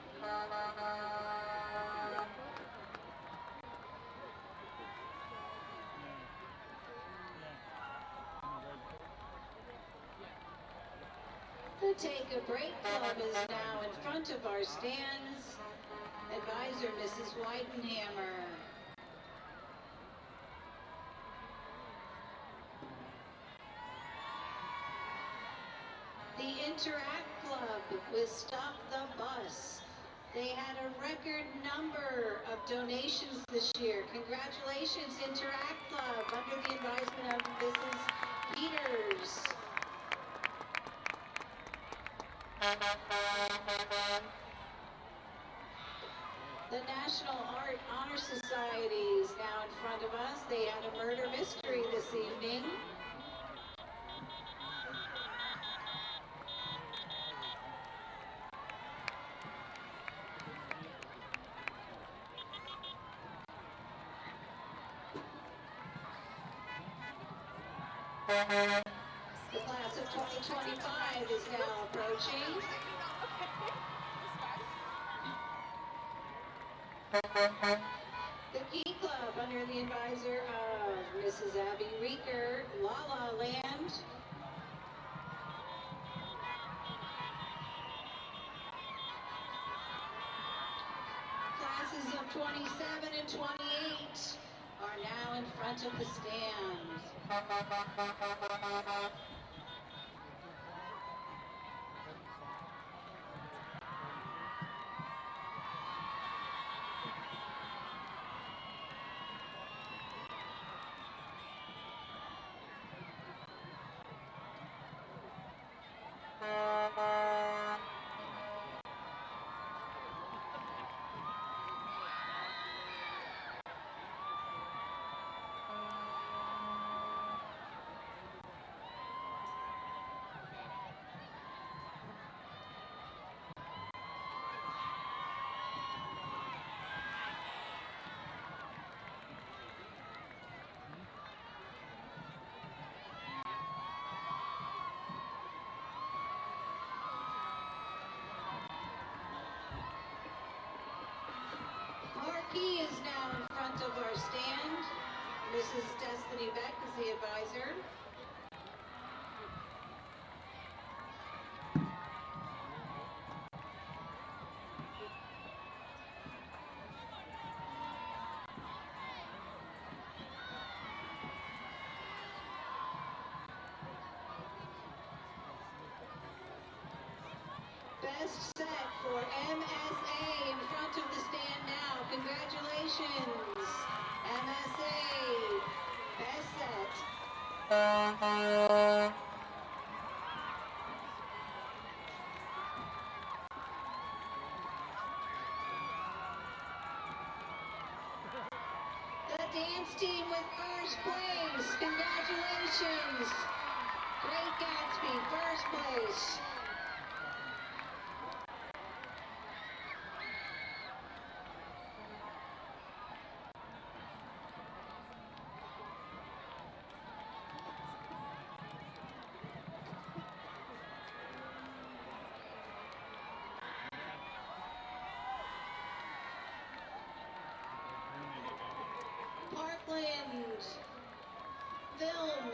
F: The Take a Break Club is now in front of our stands. Advisor Mrs. Weidenhammer. The Interact Club with Stop the Bus. They had a record number of donations this year. Congratulations, Interact Club, under the advisement of Mrs. Peters. The National Art Honor Society is now in front of us. They had a murder mystery this evening. The class of 2025 is now approaching. The Key Club, under the advisor of Mrs. Abby Reeker, La La Land. Classes of 27 and 28 are now in front of the stands. Marquee is now in front of our stand. Mrs. Destiny Beck is the advisor. best set for MSA in front of the stand now. Congratulations, MSA. Best set. The dance team with first place. Congratulations. Great Gatsby, first place. Parkland, film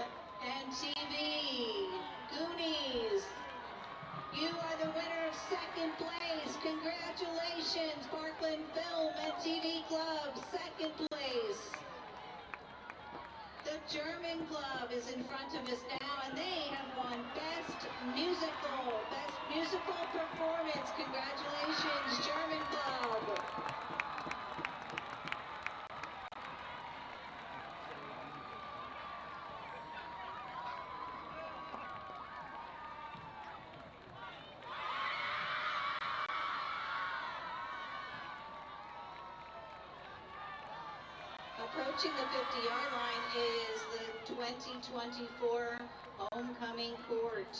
F: and TV, Goonies. You are the winner of second place. Congratulations, Parkland Film and TV Club, second place. The German Club is in front of us now, and they have won Best Musical Performance. Congratulations, German Club. Approaching the 50-yard line is the 2024 Homecoming Court.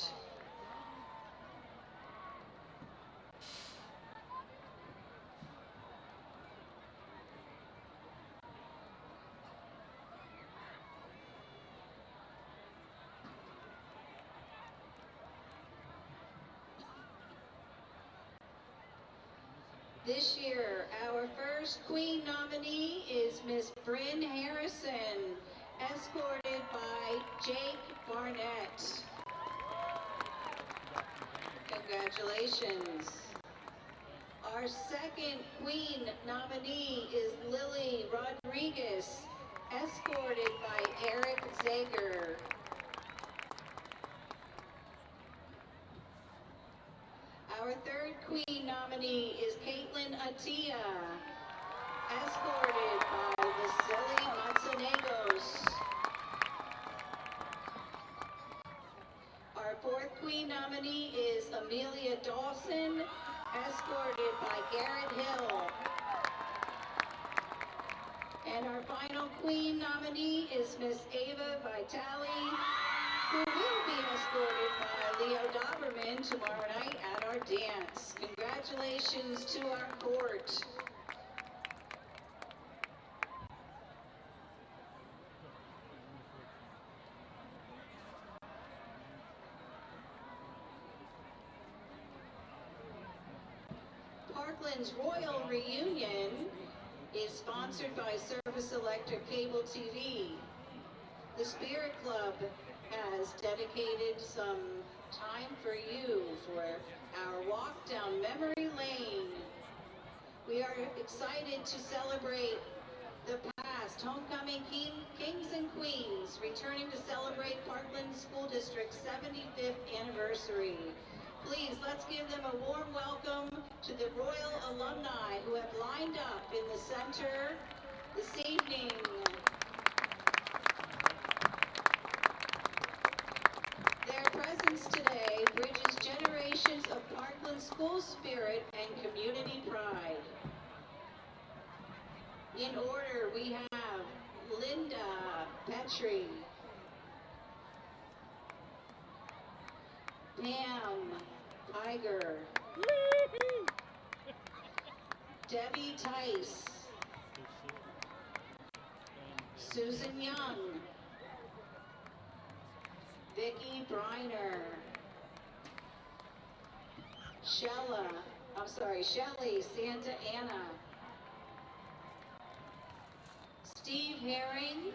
F: This year, our first Queen nominee is Miss Bryn Harrison, escorted by Jake Barnett. Congratulations. Our second Queen nominee is Lily Rodriguez, escorted by Eric Zager. Our third Queen nominee is Caitlin Atia, escorted by Vasily Matsanegos. Our fourth Queen nominee is Amelia Dawson, escorted by Garrett Hill. And our final Queen nominee is Miss Ava Vitale, who will be escorted by Leo Doberman tomorrow night at our dance. Congratulations to our court. Parkland's Royal Reunion is sponsored by Service Electric Cable TV. The Spirit Club has dedicated some time for you for our walk down memory lane. We are excited to celebrate the past, homecoming kings and queens, returning to celebrate Parkland School District's 75th anniversary. Please, let's give them a warm welcome to the Royal alumni who have lined up in the center this evening. Their presence today bridges generations of Parkland school spirit and community pride. In order, we have Linda Petrie, Pam Tiger, Debbie Tice, Susan Young, Vicki Briner, Shelley Santa Ana, Steve Herring,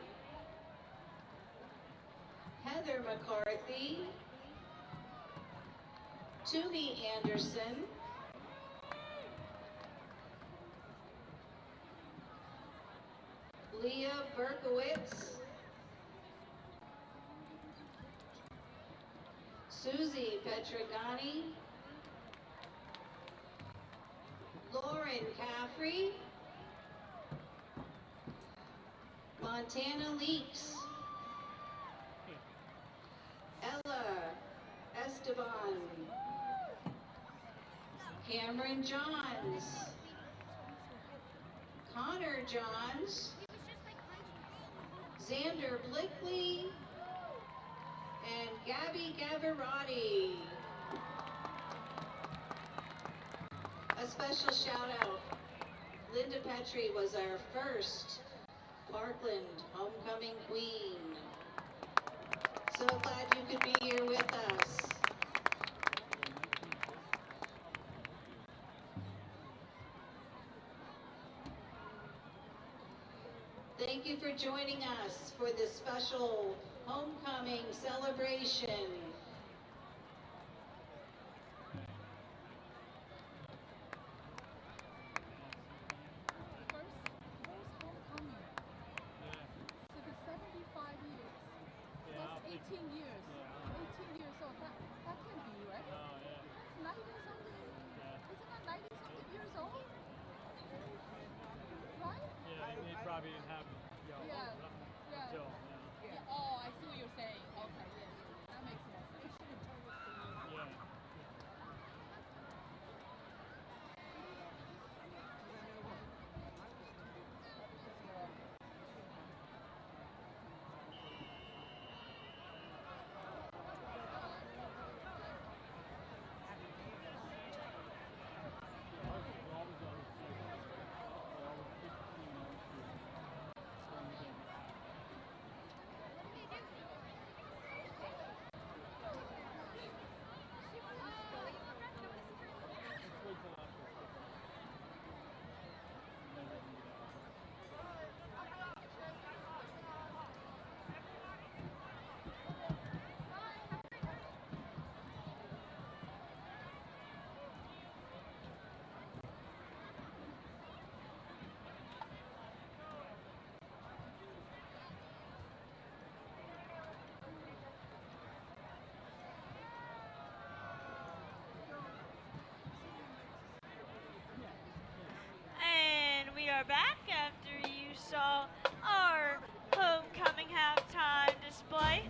F: Heather McCarthy, Toomey Anderson, Leah Berkowitz, Susie Petragani, Lauren Caffrey, Montana Leaks, Ella Esteban, Cameron Johns, Connor Johns, Xander Blickley, and Gabby Gavarati. A special shout out. Linda Petrie was our first Parkland homecoming queen. So glad you could be here with us. Thank you for joining us for this special homecoming celebration.
G: First homecoming. So the 75 years. That's 18 years. 18 years old. That can be, right? That's 90 something. Isn't that 90 something years old? Right?
H: They probably didn't have
G: Yeah.
H: until,
G: Oh, I see what you're saying. Okay, yes. That makes more sense.
H: yeah.
A: And we are back after you saw our homecoming halftime display.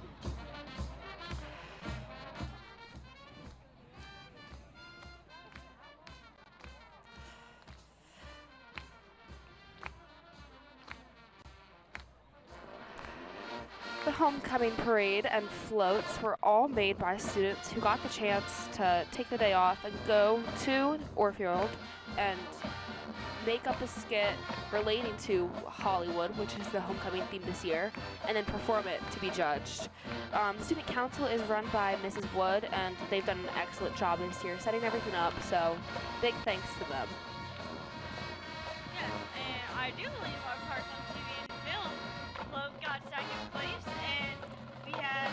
B: The homecoming parade and floats were all made by students who got the chance to take the day off and go to Orfield and make up a skit relating to Hollywood, which is the homecoming theme this year, and then perform it to be judged. The student council is run by Mrs. Wood, and they've done an excellent job this year setting everything up, so big thanks to them.
A: Yes, and I do believe our Parkland TV and film float got second place, and we had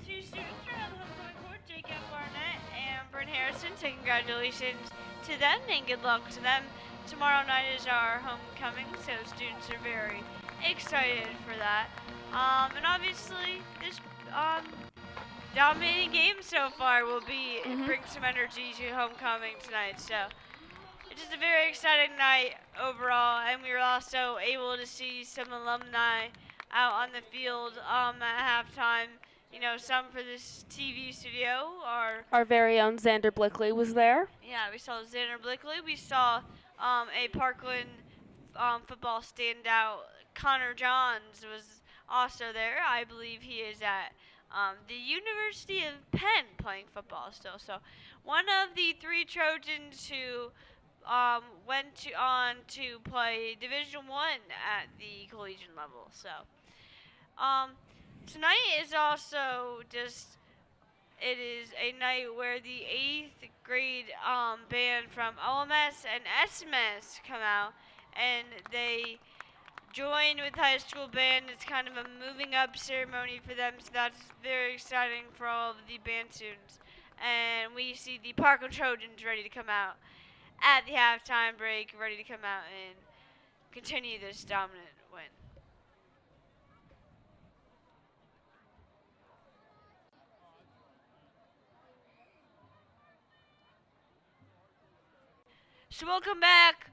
A: two students around the homecoming court, Jacob Barnett and Bryn Harrison, so congratulations to them and good luck to them. Tomorrow night is our homecoming, so students are very excited for that. And obviously, this dominating game so far will bring some energy to homecoming tonight. So it's just a very exciting night overall, and we were also able to see some alumni out on the field at halftime. You know, some for this TV studio.
B: Our very own Xander Blickley was there.
A: Yeah, we saw Xander Blickley. We saw a Parkland football standout. Connor Johns was also there. I believe he is at the University of Penn playing football still. So one of the three Trojans who went on to play Division I at the collegiate level. So tonight is also it is a night where the 8th grade band from OMS and SMS come out, and they join with high school band. It's kind of a moving up ceremony for them, so that's very exciting for all of the band students. And we see the Parkland Trojans ready to come out at the halftime break, ready to come out and continue this dominant win. So we'll come back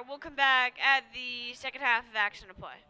A: we'll come back at the second half of Action to Play.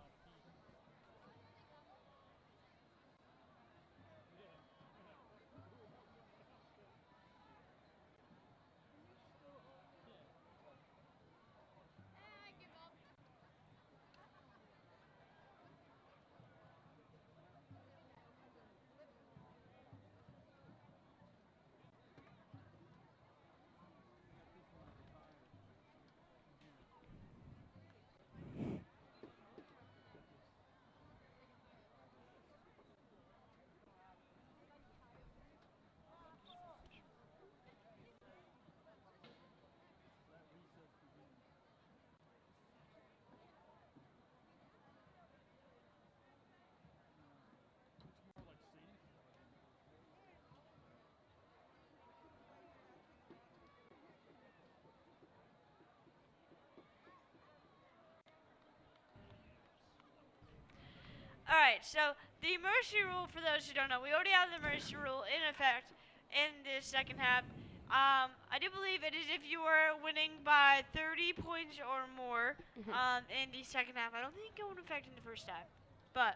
A: All right, so the mercy rule, for those who don't know, we already have the mercy rule in effect in this second half. I do believe it is if you are winning by 30 points or more in the second half. I don't think it go into effect in the first half, but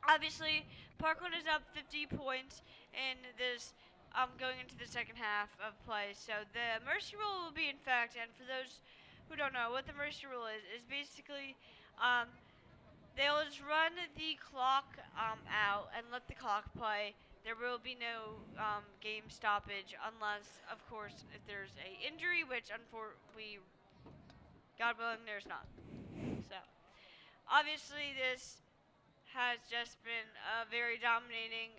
A: obviously Parkland is up 50 points in this going into the second half of play. So the mercy rule will be in fact, and for those who don't know what the mercy rule is basically they'll just run the clock out and let the clock play. There will be no game stoppage unless, of course, if there's a injury, which we, God willing, there's not. So, obviously, this has just been a very dominating,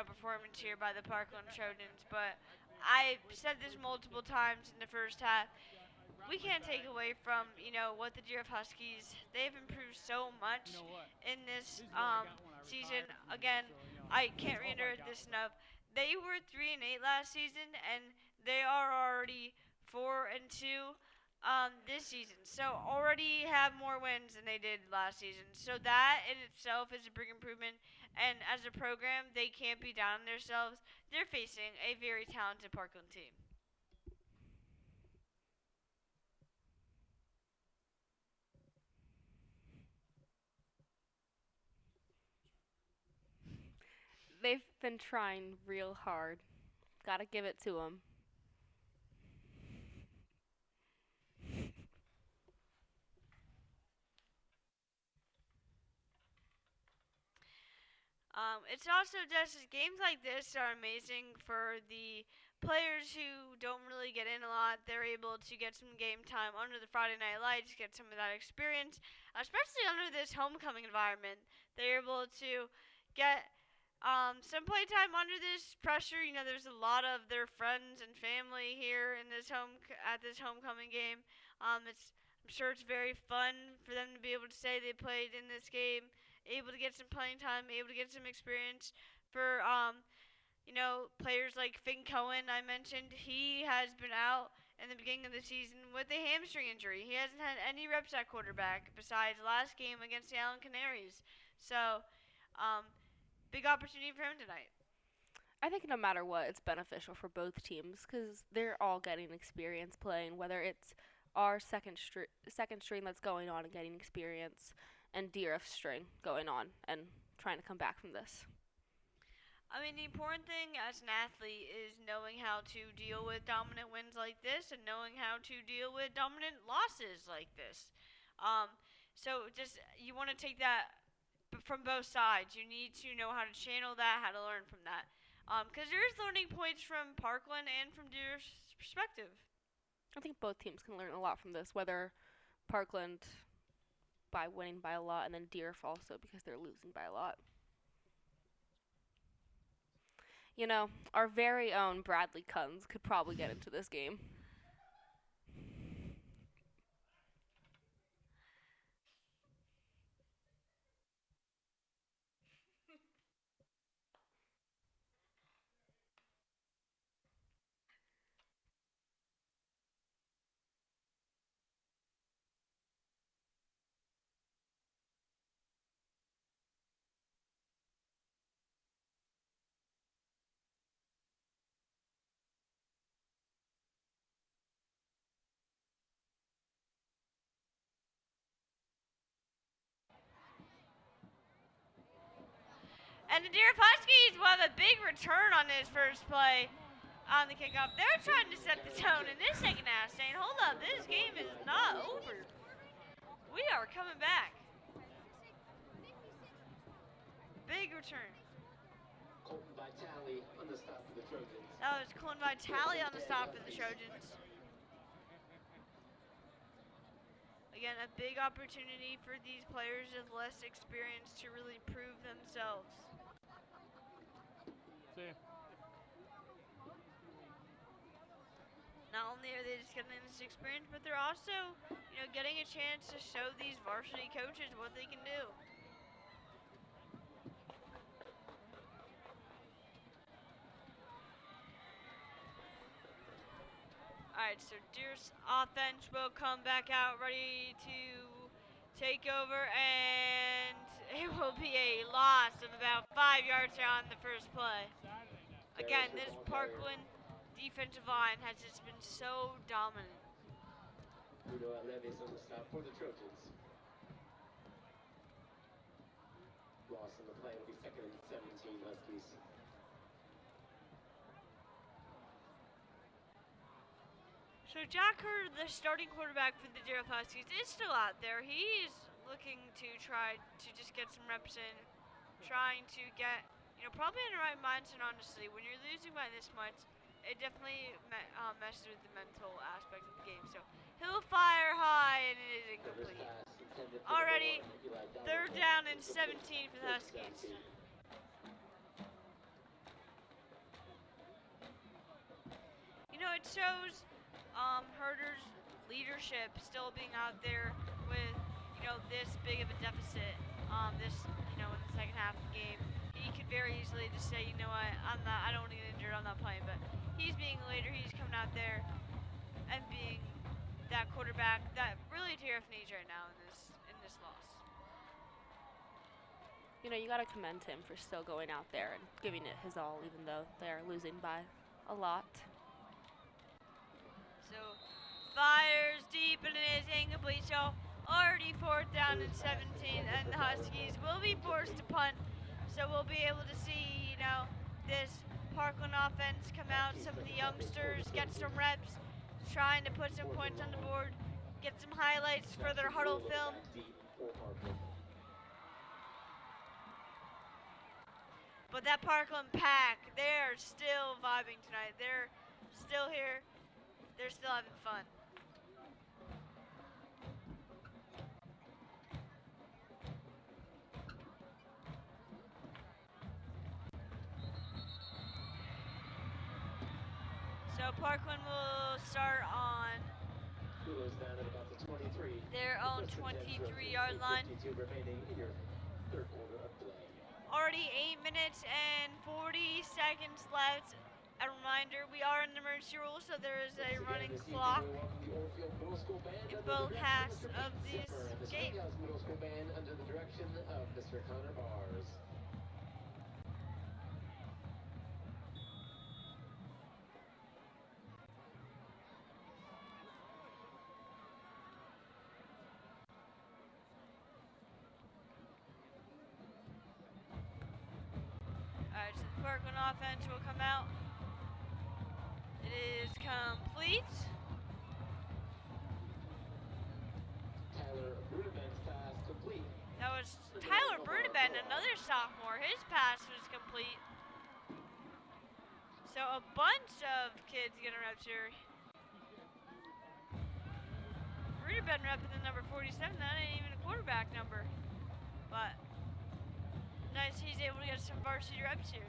A: performance here by the Parkland Trojans. But I said this multiple times in the first half. We can't take away from what the Dieruff Huskies, they've improved so much in this season. Again, I can't reiterate this enough. They were 3-8 last season, and they are already 4-2 this season. So already have more wins than they did last season. So that in itself is a big improvement. And as a program, they can't be down on themselves. They're facing a very talented Parkland team.
B: They've been trying real hard. Gotta give it to them.
A: It's also just games like this are amazing for the players who don't really get in a lot. They're able to get some game time under the Friday Night Lights, get some of that experience, especially under this homecoming environment. They're able to get some playtime under this pressure. There's a lot of their friends and family here in this at this homecoming game. I'm sure it's very fun for them to be able to say they played in this game, able to get some playing time, able to get some experience. For players like Finn Cohen, I mentioned, he has been out in the beginning of the season with a hamstring injury. He hasn't had any reps at quarterback besides last game against the Allen Canaries. So, big opportunity for him tonight.
B: I think no matter what, it's beneficial for both teams because they're all getting experience playing, whether it's our second string that's going on and getting experience, and Dieruff's string going on and trying to come back from this.
A: I mean, the important thing as an athlete is knowing how to deal with dominant wins like this and knowing how to deal with dominant losses like this. Um, so just you want to take that from both sides. You need to know how to channel that, how to learn from that. Because there's learning points from Parkland and from Dieruff's perspective.
B: I think both teams can learn a lot from this, whether Parkland by winning by a lot and then Dieruff also because they're losing by a lot. Our very own Bradley Kunz could probably get into this game.
A: And the Dieruff Huskies will have a big return on his first play on the kickoff. They're trying to set the tone in this second half, saying, hold up, this game is not over. We are coming back. Big return.
C: Colton Vitale on the stop for the Trojans.
A: That was Colin Vitale on the stop for the Trojans. Again, a big opportunity for these players with less experience to really prove themselves.
H: See.
A: Not only are they just getting this experience, but they're also, getting a chance to show these varsity coaches what they can do. Alright, so Deer's offense will come back out ready to take over, and it will be a loss of about 5 yards on the first play. Again, this Parkland defensive line has just been so dominant.
C: Bruno Levis on the stop for the Trojans. Loss on the play will be 2nd and 17 Huskies.
A: So Jack Hurd, the starting quarterback for the Dieruff Huskies, is still out there. He's looking to try to just get some reps in, trying to get, probably in the right mindset, honestly. When you're losing by this much, it definitely messes with the mental aspect of the game. So he'll fire high, and it is incomplete. Already, 3rd down and 17 for the Huskies. It shows Herder's leadership still being out there with, this big of a deficit. In the second half of the game, he could very easily just say, you know what, I don't want to get injured, I'm not playing. But he's being a leader. He's coming out there and being that quarterback that really Dieruff needs right now in this loss.
B: You gotta commend him for still going out there and giving it his all, even though they're losing by a lot.
A: So fires deep, and it is incomplete. So already 4th down and 17, and the Huskies will be forced to punt. So we'll be able to see, this Parkland offense come out. Some of the youngsters get some reps, trying to put some points on the board, get some highlights for their huddle film. But that Parkland pack, they're still vibing tonight. They're still here. They're still having fun. So Parkland will start on
C: Down at about the 23.
A: their own 23-yard line.
C: 52 remaining in your 3rd quarter of play.
A: Already 8 minutes and 40 seconds left. A reminder, we are in the emergency rule, so there is a running clock in both halves of this game.
C: Middle School Band under the direction of Mr. Connor Bars.
A: Alright, so the Parkland offense will come out. It is complete.
C: Tyler Bruneben's pass complete.
A: That was Tyler Bruneben, another sophomore. His pass was complete. So a bunch of kids getting reps here. Bruneben repping the number 47. That ain't even a quarterback number. But nice, he's able to get some varsity reps here.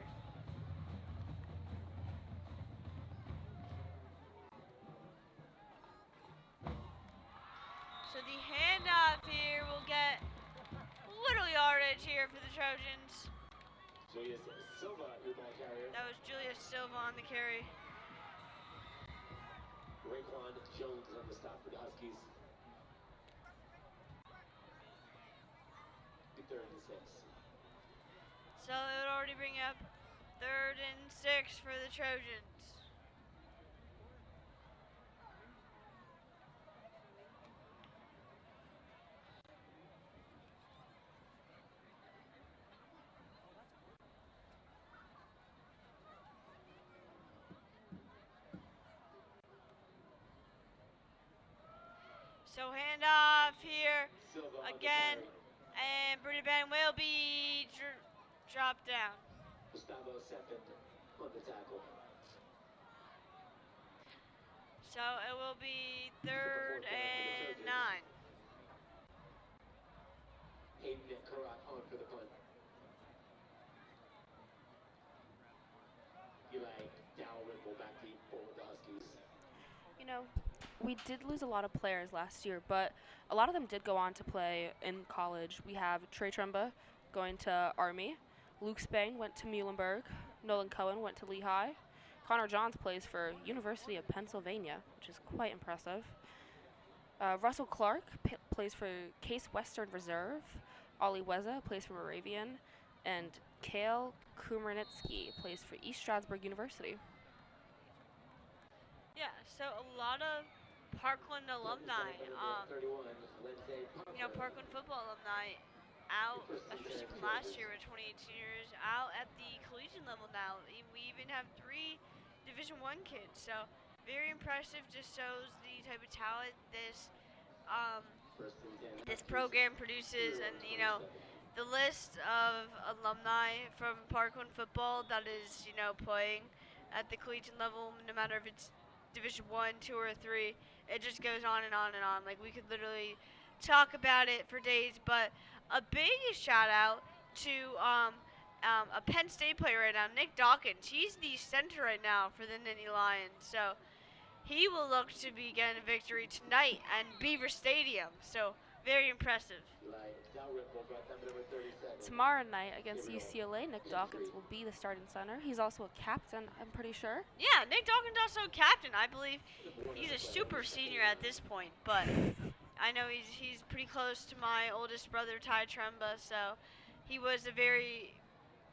A: So the handoff here will get little yardage here for the Trojans.
C: Julius Silva, your ball carrier.
A: That was Julius Silva on the carry.
C: Raekwon Jones on the stop for the Huskies. 3rd and 6.
A: So it would already bring up 3rd and 6 for the Trojans. So handoff here again, and Bruni Ben will be dropped down.
C: Gustavo second on the tackle.
A: So it will be 3rd and 9.
C: Hayden and Karat on for the punt. Eli Dieruff back deep for the Huskies.
B: You know, we did lose a lot of players last year, but a lot of them did go on to play in college. We have Trey Trumba going to Army. Luke Spain went to Muhlenberg. Nolan Cohen went to Lehigh. Connor Johns plays for University of Pennsylvania, which is quite impressive. Russell Clark plays for Case Western Reserve. Ollie Weza plays for Moravian. And Kale Kumarnitsky plays for East Stroudsburg University.
A: Yeah, so a lot of Parkland alumni, Parkland football alumni out, especially from last year with 2018ers, out at the collegiate level now. We even have 3 Division I kids, so very impressive. Just shows the type of talent this program produces, and the list of alumni from Parkland football that is playing at the collegiate level, no matter if it's Division 1, 2, or 3, it just goes on and on and on. Like, we could literally talk about it for days. But a big shout out to a Penn State player right now, Nick Dawkins. He's the center right now for the Nittany Lions. So he will look to be getting a victory tonight at Beaver Stadium. So very impressive.
B: Tomorrow night against UCLA, Nick Dawkins will be the starting center. He's also a captain, I'm pretty sure.
A: Yeah, Nick Dawkins also a captain. I believe he's a super senior at this point, but I know he's pretty close to my oldest brother, Ty Trumba, so he was a very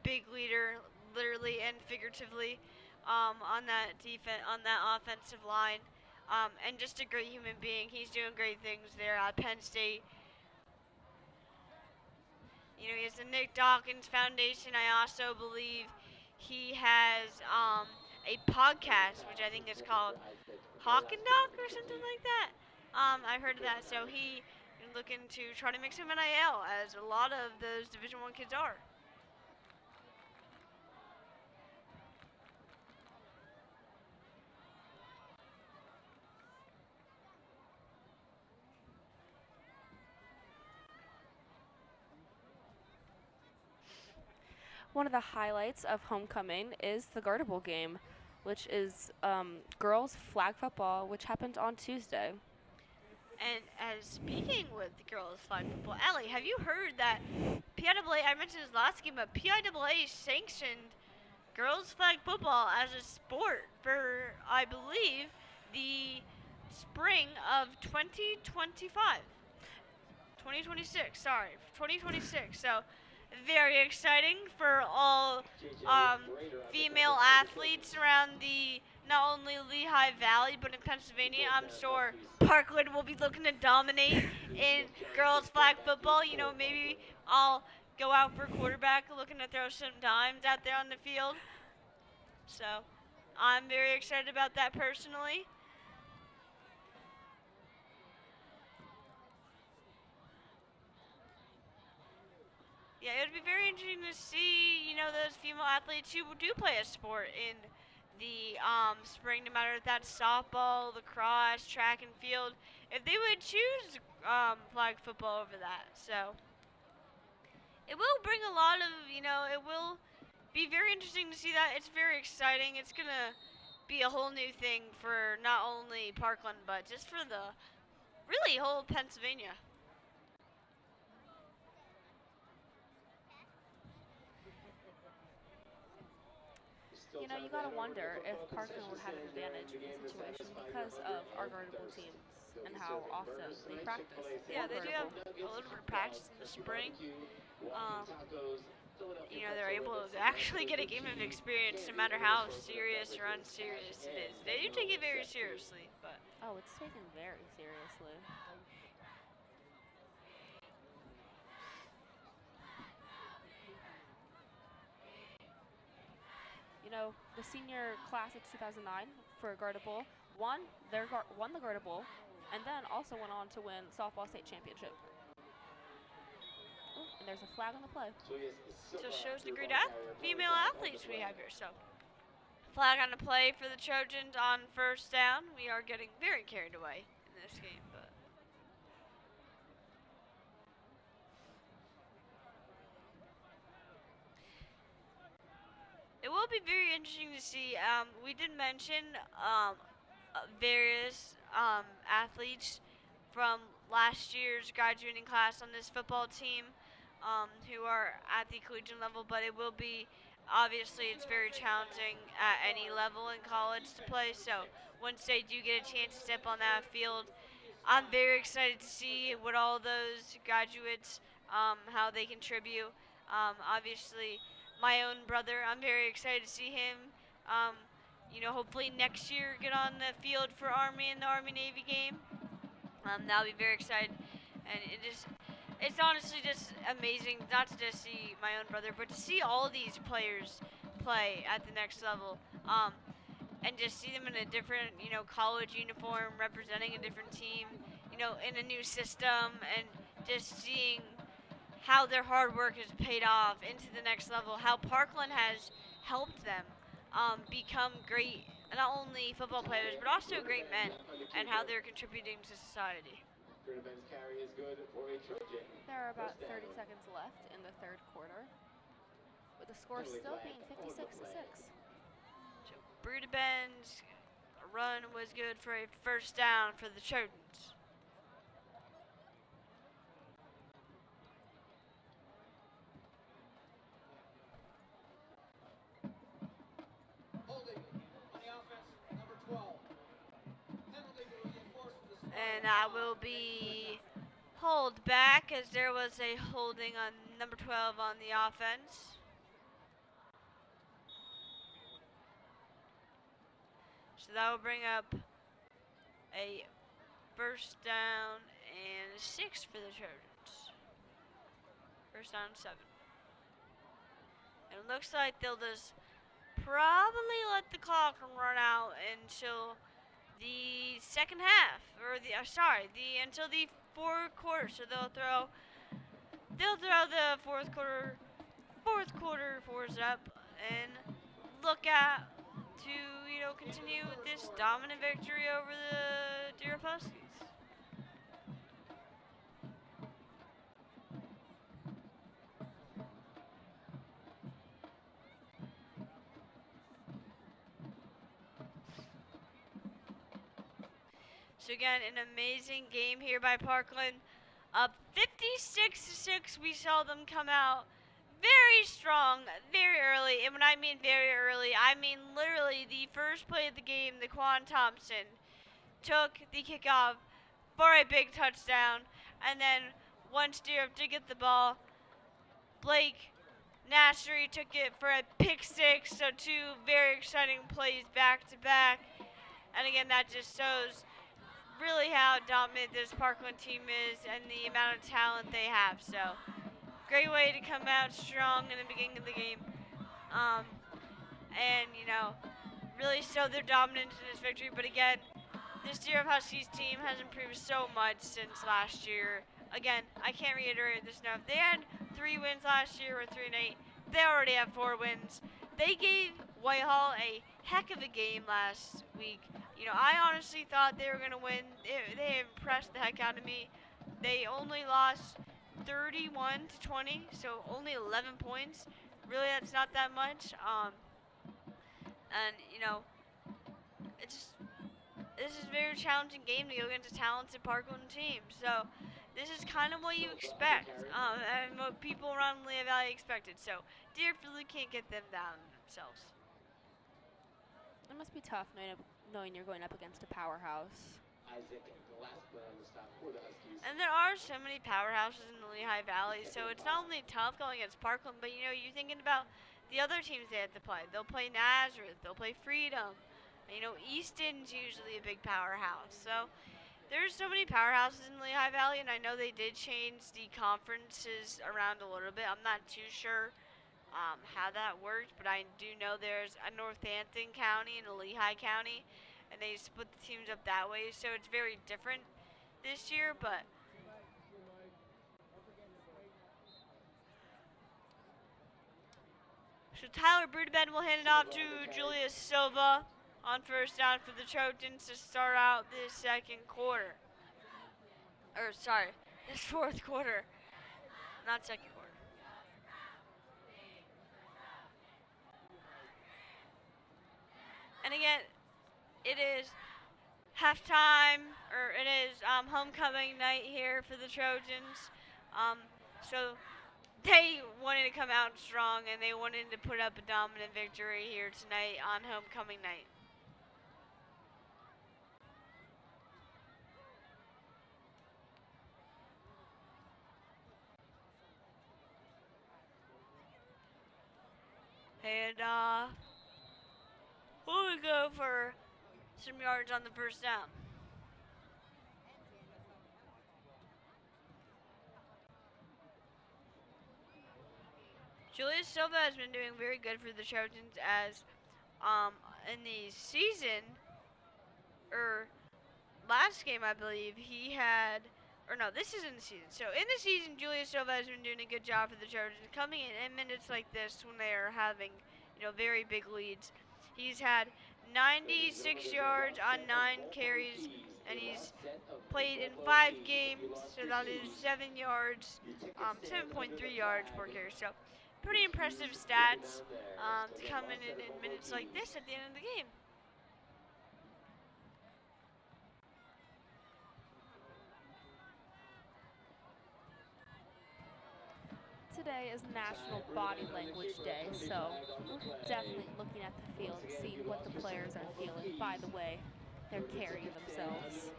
A: big leader, literally and figuratively, on that offensive line, and just a great human being. He's doing great things there at Penn State. He has the Nick Dawkins Foundation. I also believe he has a podcast, which I think is called Hawk and Doc or something like that. I've heard of that. So he is looking to try to make some NIL, as a lot of those Division I kids are.
B: One of the highlights of homecoming is the Garter Bowl game, which is girls flag football, which happened on Tuesday.
A: And as speaking with the girls flag football, Allie, have you heard that PIAA, I mentioned this last game, but PIAA sanctioned girls flag football as a sport for, I believe, the spring of 2026. So very exciting for all female athletes around the not only Lehigh Valley but in Pennsylvania. I'm sure Parkland will be looking to dominate in girls flag football. Maybe I'll go out for quarterback, looking to throw some dimes out there on the field. So I'm very excited about that personally. Yeah, it would be very interesting to see, those female athletes who do play a sport in the spring, no matter if that's softball, lacrosse, track and field, if they would choose flag football over that. So it will bring a lot of, it will be very interesting to see that. It's very exciting. It's going to be a whole new thing for not only Parkland, but just for the really whole Pennsylvania.
B: You gotta wonder if Parkland would have an advantage in this situation because of our Garter Bowl teams and how often they practice.
A: Yeah, they do have a little bit of practice in the spring. They're able to actually get a game of experience no matter how serious or unserious it is. They do take it very seriously, but...
B: Oh, it's taken very seriously. The senior class of 2009 for Garter Bowl won the Garter Bowl, and then also went on to win softball state championship. Ooh, and there's a flag on the play.
A: So shows the great female athletes we have here. So flag on the play for the Trojans on first down. We are getting very carried away in this game, but it will be very interesting to see. We did mention various athletes from last year's graduating class on this football team who are at the collegiate level, but it will be, obviously, it's very challenging at any level in college to play. So once they do get a chance to step on that field, I'm very excited to see what all those graduates, how they contribute. Obviously, my own brother, I'm very excited to see him. Hopefully next year get on the field for Army in the Army-Navy game. That'll be very excited, and it's honestly just amazing not to just see my own brother, but to see all these players play at the next level. And just see them in a different, college uniform, representing a different team, in a new system, and just seeing how their hard work has paid off into the next level, how Parkland has helped them become great, not only football players, but also great men, and how they're contributing to society.
B: There are about 30 seconds left in the third quarter, with the score still being 56-6.
A: So Brudeben's run was good for a first down for the Trojans.
E: Holding on the offense, number 12. Penalty will be enforced for the spot.
A: And that will be hold back, as there was a holding on number 12 on the offense. So that will bring up a first down and 6 for the Trojans. First down 7. And it looks like they'll just probably let the clock run out until the second half, or until the fourth quarter. So they'll throw the fourth quarter fours up, and look at to continue this dominant victory over the Dieruff Huskies. So again, an amazing game here by Parkland. Up 56-6, we saw them come out very strong, very early. And when I mean very early, I mean literally the first play of the game, Daquan Thompson took the kickoff for a big touchdown. And then once Dieruff did get the ball, Blake Nassery took it for a pick 6. So 2 very exciting plays back to back. And again, that just shows really how dominant this Parkland team is and the amount of talent they have. So great way to come out strong in the beginning of the game. And really show their dominance in this victory. But again, this Dieruff Huskies team has improved so much since last year. Again, I can't reiterate this enough. They had 3 wins last year, or 3-8. They already have 4 wins. They gave Whitehall a heck of a game last week. I honestly thought they were going to win. They impressed the heck out of me. They only lost 31-20, so only 11 points. Really, that's not that much. And this is a very challenging game to go against a talented Parkland team. So this is kind of what you expect, and what people around Lehigh Valley expected. So Dieruff really can't get them down themselves.
B: It must be tough knowing you're going up against a powerhouse.
A: And there are so many powerhouses in the Lehigh Valley, so it's not only tough going against Parkland, but you're thinking about the other teams they have to play. They'll play Nazareth, they'll play Freedom. Easton's usually a big powerhouse. So there's so many powerhouses in the Lehigh Valley, and I know they did change the conferences around a little bit. I'm not too sure how that worked, but I do know there's a Northampton County and a Lehigh County, and they split the teams up that way, so it's very different. this year, but so Tyler Brudeben will hand it off to Julius Silva on first down for the Trojans to start out this second quarter. Or sorry, this fourth quarter, not second quarter. And again, it is halftime, or it is homecoming night here for the Trojans. So they wanted to come out strong and they wanted to put up a dominant victory here tonight on homecoming night. And we'll go for some yards on the first down. Julius Silva has been doing very good for the Trojans as in the season, or last game I believe, he had, or no, this is in the season. So in the season, Julius Silva has been doing a good job for the Trojans, coming in minutes like this when they are having, very big leads. He's had 96 yards on 9 carries, and he's played in 5 games, so that is 7 yards, 7.3 yards per carry. So pretty impressive stats to come in minutes like this at the end of the game.
B: Today is National Body Language Day, so we're definitely looking at the field, seeing what the players are feeling. By the way, they're carrying themselves.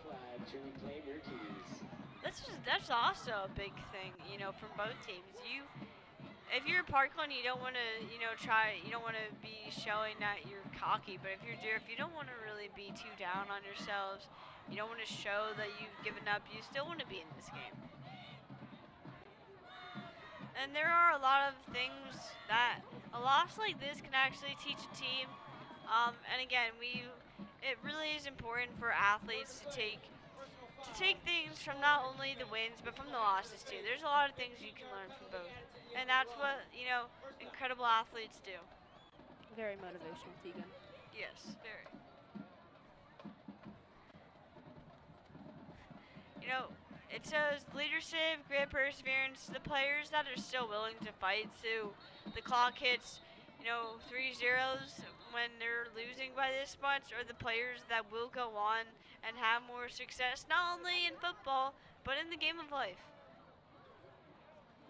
A: That's also a big thing, from both teams. If you're Parkland, you don't want to, you don't want to be showing that you're cocky. But if you're Dieruff, you don't want to really be too down on yourselves. You don't want to show that you've given up. You still want to be in this game. And there are a lot of things that a loss like this can actually teach a team. And again, it really is important for athletes to take things from not only the wins but from the losses too. There's a lot of things you can learn from both, and that's what incredible athletes do.
B: Very motivational, Tegan.
A: Yes, very. It shows leadership, great perseverance. The players that are still willing to fight so the clock hits, 3 zeros when they're losing by this much, are the players that will go on and have more success, not only in football, but in the game of life.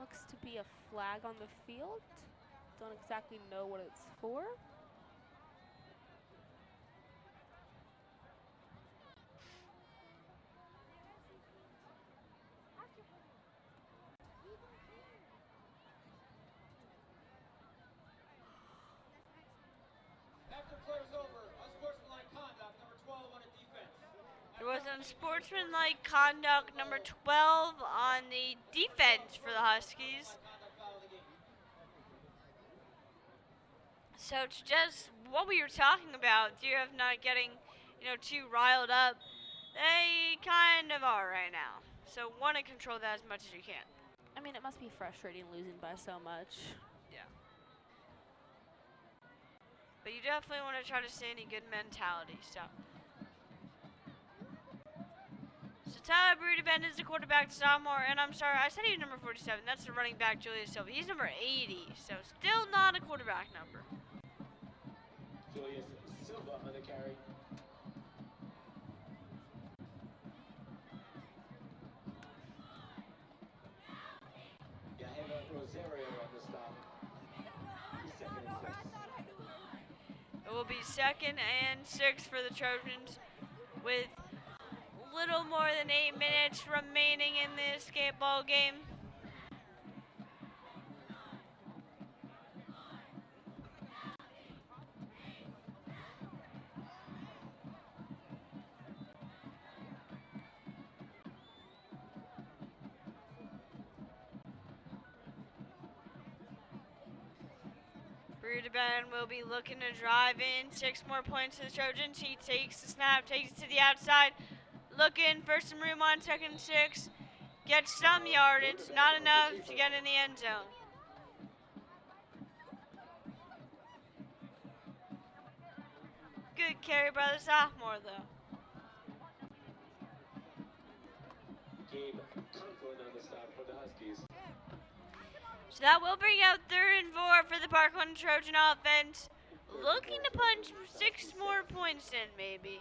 B: Looks to be a flag on the field. Don't exactly know what it's for.
E: After play's over, unsportsmanlike conduct, number 12 on a defense.
A: There was unsportsmanlike conduct number 12 on the defense for the Huskies. So it's just what we were talking about, Dieruff not getting, too riled up. They kind of are right now. So want to control that as much as you can.
B: I mean, it must be frustrating losing by so much.
A: Yeah. But you definitely want to try to stay in a good mentality. So Tyler Brudeben is the quarterback, sophomore, and I'm sorry, I said he's number 47. That's the running back, Julius Silva. He's number 80, so still not a quarterback number.
C: Julius Silva on the carry. Rosario on the stop. 2nd and 6.
A: It will be 2nd and 6 for the Trojans with little more than 8 minutes remaining in this ball game. Brudeben will be looking to drive in 6 more points to the Trojans. He takes the snap, takes it to the outside, looking for some room on 2nd and 6. Get some yardage, not enough to get in the end zone. Good carry by the sophomore, though.
C: Gabe Conklin on the stop for the Huskies.
A: So that will bring out 3rd and 4 for the Parkland Trojan offense. Looking to punch 6 more points in, maybe.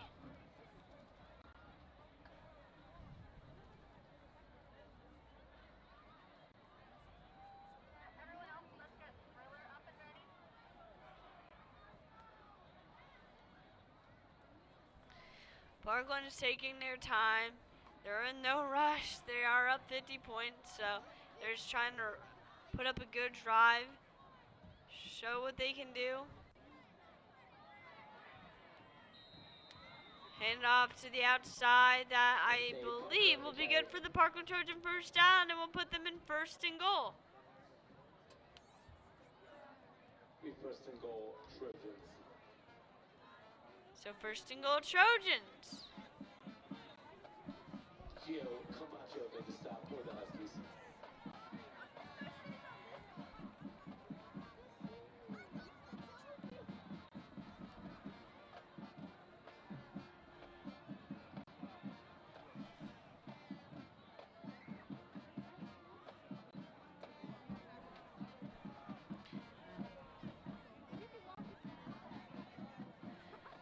A: Parkland is taking their time. They're in no rush. They are up 50 points, so they're just trying to put up a good drive, show what they can do. Hand off to the outside. That I believe will be good for the Parkland Trojan first down, and will put them in 1st and goal.
C: Be 1st and goal, Trojans.
A: So 1st and goal, Trojans.
C: Gio Camacho made the stop for the Huskies.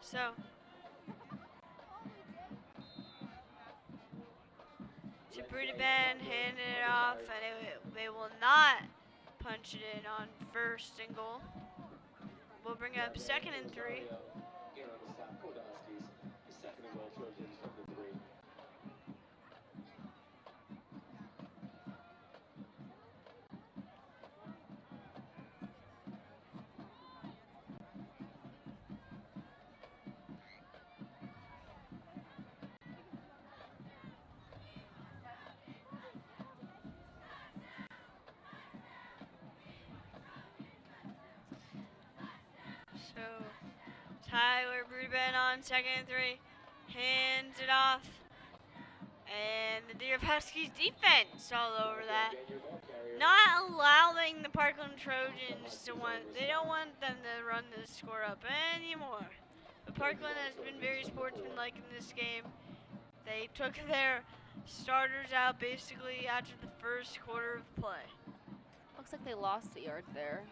A: So to Bruda Ben, hand it off, and they will not punch it in on 1st and goal. We'll bring up 2nd and 3.
C: Again on the stop for the Huskies. 2nd and goal, Trojans from the 3.
A: So Tyler Bruben on 2nd and 3, hands it off, and the Dieruff Huskies defense all over that, not allowing the Parkland Trojans to they don't want them to run the score up anymore. But Parkland has been very sportsmanlike in this game. They took their starters out basically after the 1st quarter of play.
B: Looks like they lost a yard there.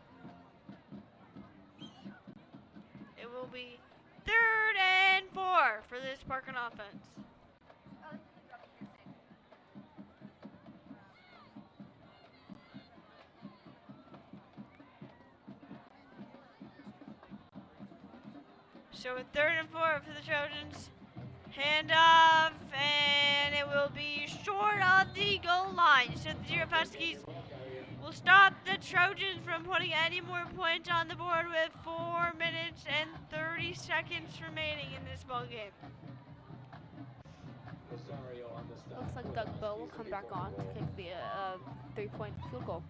A: It will be 3rd and 4 for this Parkland offense. So with 3rd and 4 for the Trojans, hand off, and it will be short of the goal line. So the Dieruff Huskies will stop the Trojans from putting any more points on the board with 4 minutes and 30 seconds remaining in this ball game.
C: Rosario on the stop.
B: Looks like Doug Bow will come back on to kick the 3-point field goal.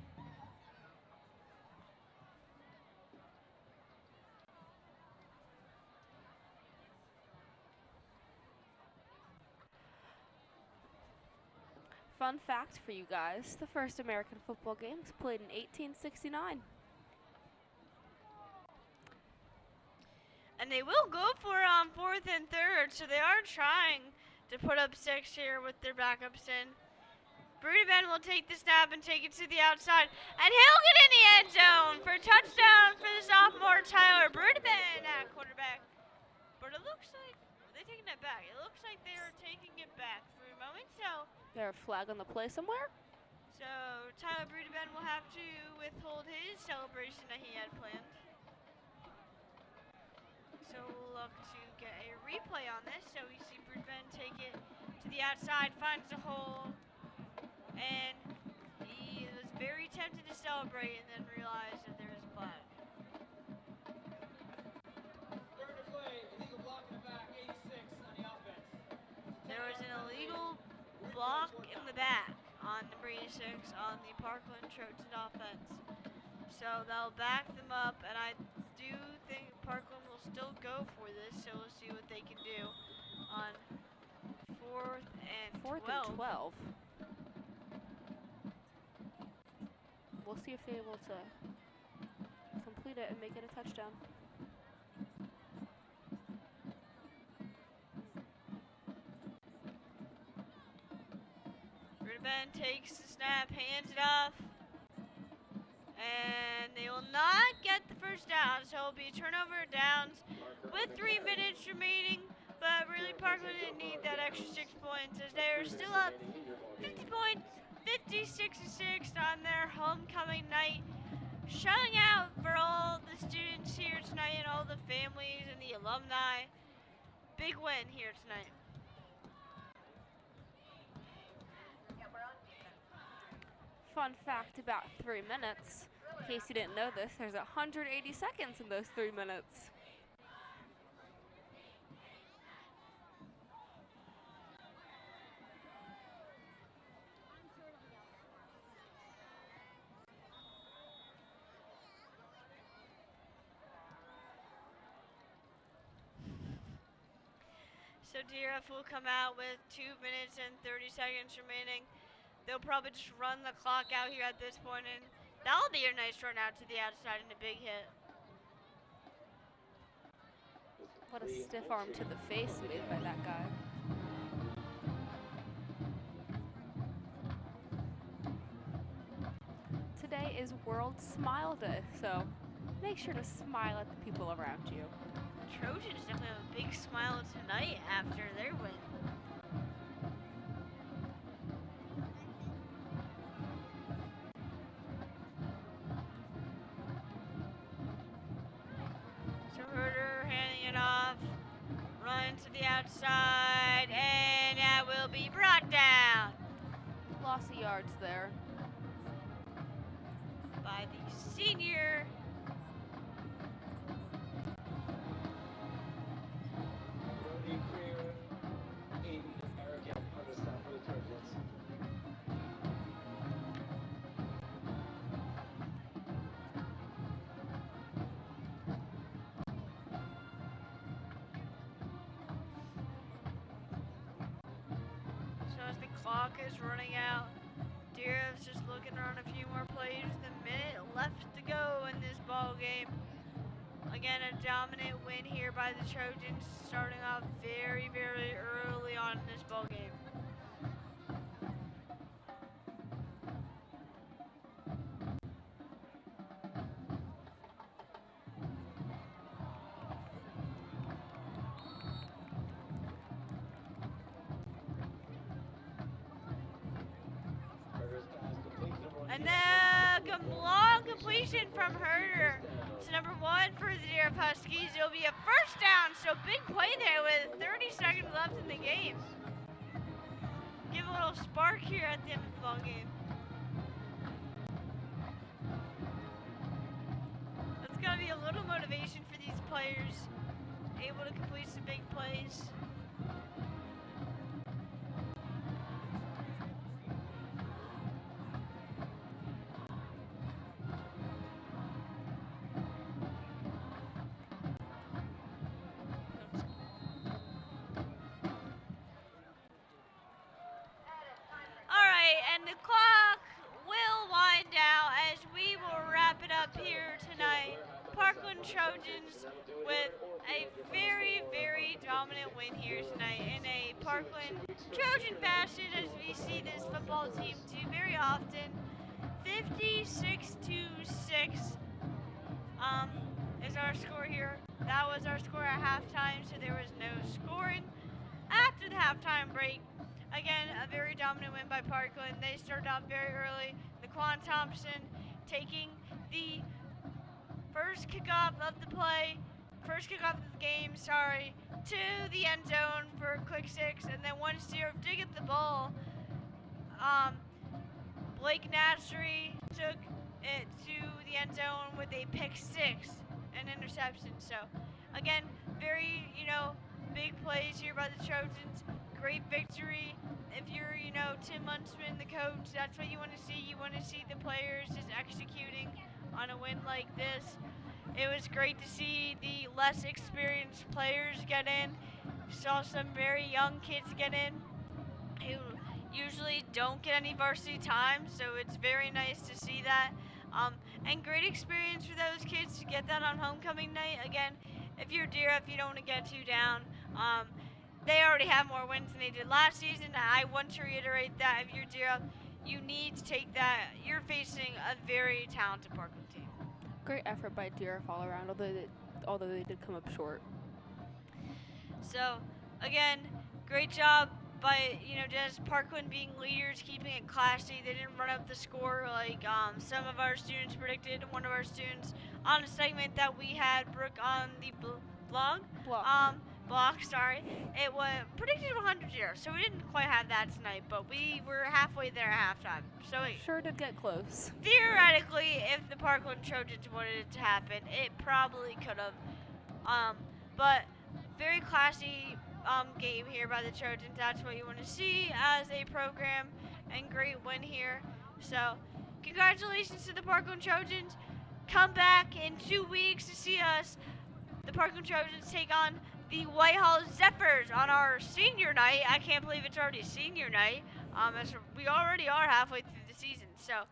B: Fun fact for you guys, the first American football game was played in 1869.
A: And they will go for 4th and 3rd, so they are trying to put up 6 here with their backups in. Brudeman will take the snap and take it to the outside, and he'll get in the end zone for a touchdown for the sophomore Tyler Brudeman at quarterback. But it looks like, are they taking it back? It looks like they are taking it back for a moment, so
B: There a flag on the play somewhere?
A: So Tyler Brudeman will have to withhold his celebration that he had planned. So we'll look to get a replay on this. So we see Brudeman take it to the outside, finds a hole, and he was very tempted to celebrate and then realized that there is a flag.
E: Third to play, illegal block in the back, 86 on the offense.
A: There was an illegal block in the back on number 86 on the Parkland Trojan offense. So they'll back them up, and I do think Parkland will still go for this, so we'll see what they can do on 4th
B: and 12. We'll see if they're able to complete it and make it a touchdown.
A: Ruben takes the snap, hands it off. And they will not get the first down, so it'll be turnover downs with 3 minutes remaining. But really, Parkland didn't need that extra 6 points as they are still up 50 points, 56-6 on their homecoming night. Shouting out for all the students here tonight and all the families and the alumni. Big win here tonight.
B: Fun fact about 3 minutes. In case you didn't know this, there's 180 seconds in those 3 minutes.
A: So Dieruff will come out with 2 minutes and 30 seconds remaining. They'll probably just run the clock out here at this point, and that'll be a nice run out to the outside and a big hit.
B: What a stiff arm to the face made by that guy. Today is World Smile Day, so make sure to smile at the people around you.
A: Trojans definitely have a big smile tonight after their win. So Herder handing it off, run to the outside, and that will be brought down
B: Loss of yards there.
A: by the senior.
C: Brody Greer, Aiden Eric on the stop for the Trojans.
A: So as the clock is running out, Dieruff's just looking around a few more plays. The minute left to go in this ball game. Again, a dominant win here by the Trojans, starting off very, very early on in this ball game.
C: Herder's pass complete to Brody
A: And
C: Greer.
A: then a long completion from Herder to number 1 for the Dieruff Huskies. It'll be a first down, so big play there with 30 seconds left in the game. Give a little spark here at the end of the ball game. That's gotta be a little motivation for these players, able to complete some big plays. Alright, and the clock will wind down as we will wrap it up here tonight. Parkland Trojans with a very, very dominant win here tonight in a Parkland Trojan fashion, as we see this football team do very often. 56-6 is our score here. That was our score at halftime, so there was no scoring after the halftime break. Again, a very dominant win by Parkland. They started off very early. Laquan Thompson taking the first kickoff of the game, to the end zone for a quick 6. And then once Dieruff did get the ball, Blake Nassery took it to the end zone with a pick 6, an interception. So, again, very, big plays here by the Trojans. Great victory. If you're, Tim Muntzman, the coach, that's what you want to see. You want to see the players just executing on a win like this. It was great to see the less experienced players get in. Saw some very young kids get in who, usually don't get any varsity time, so it's very nice to see that. And great experience for those kids to get that on homecoming night. Again, if you're Dieruff, you don't want to get too down. They already have more wins than they did last season. I want to reiterate that if you're Dieruff, you need to take that. You're facing a very talented Parkland team.
B: Great effort by Dieruff all around, although they did come up short.
A: So, again, great job by just Parkland being leaders, keeping it classy. They didn't run up the score like some of our students predicted. One of our students on a segment that we had, Brooke, on the blog, block, sorry, it was predicted 100-0. So we didn't quite have that tonight, but we were halfway there at halftime. So it
B: Sure did get close.
A: theoretically, if the Parkland Trojans wanted it to happen, it probably could have. But very classy game here by the Trojans. That's what you want to see as a program, and great win here. So, congratulations to the Parkland Trojans. Come back in 2 weeks to see us, the Parkland Trojans, take on the Whitehall Zephyrs on our senior night. I can't believe it's already senior night. As we already are halfway through the season. So,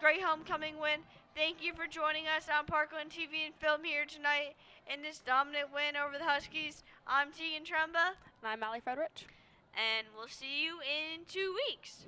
A: great homecoming win. Thank you for joining us on Parkland TV and Film here tonight in this dominant win over the Huskies. I'm Tegan Trumba.
B: And I'm Allie Fredrich.
A: And we'll see you in 2 weeks.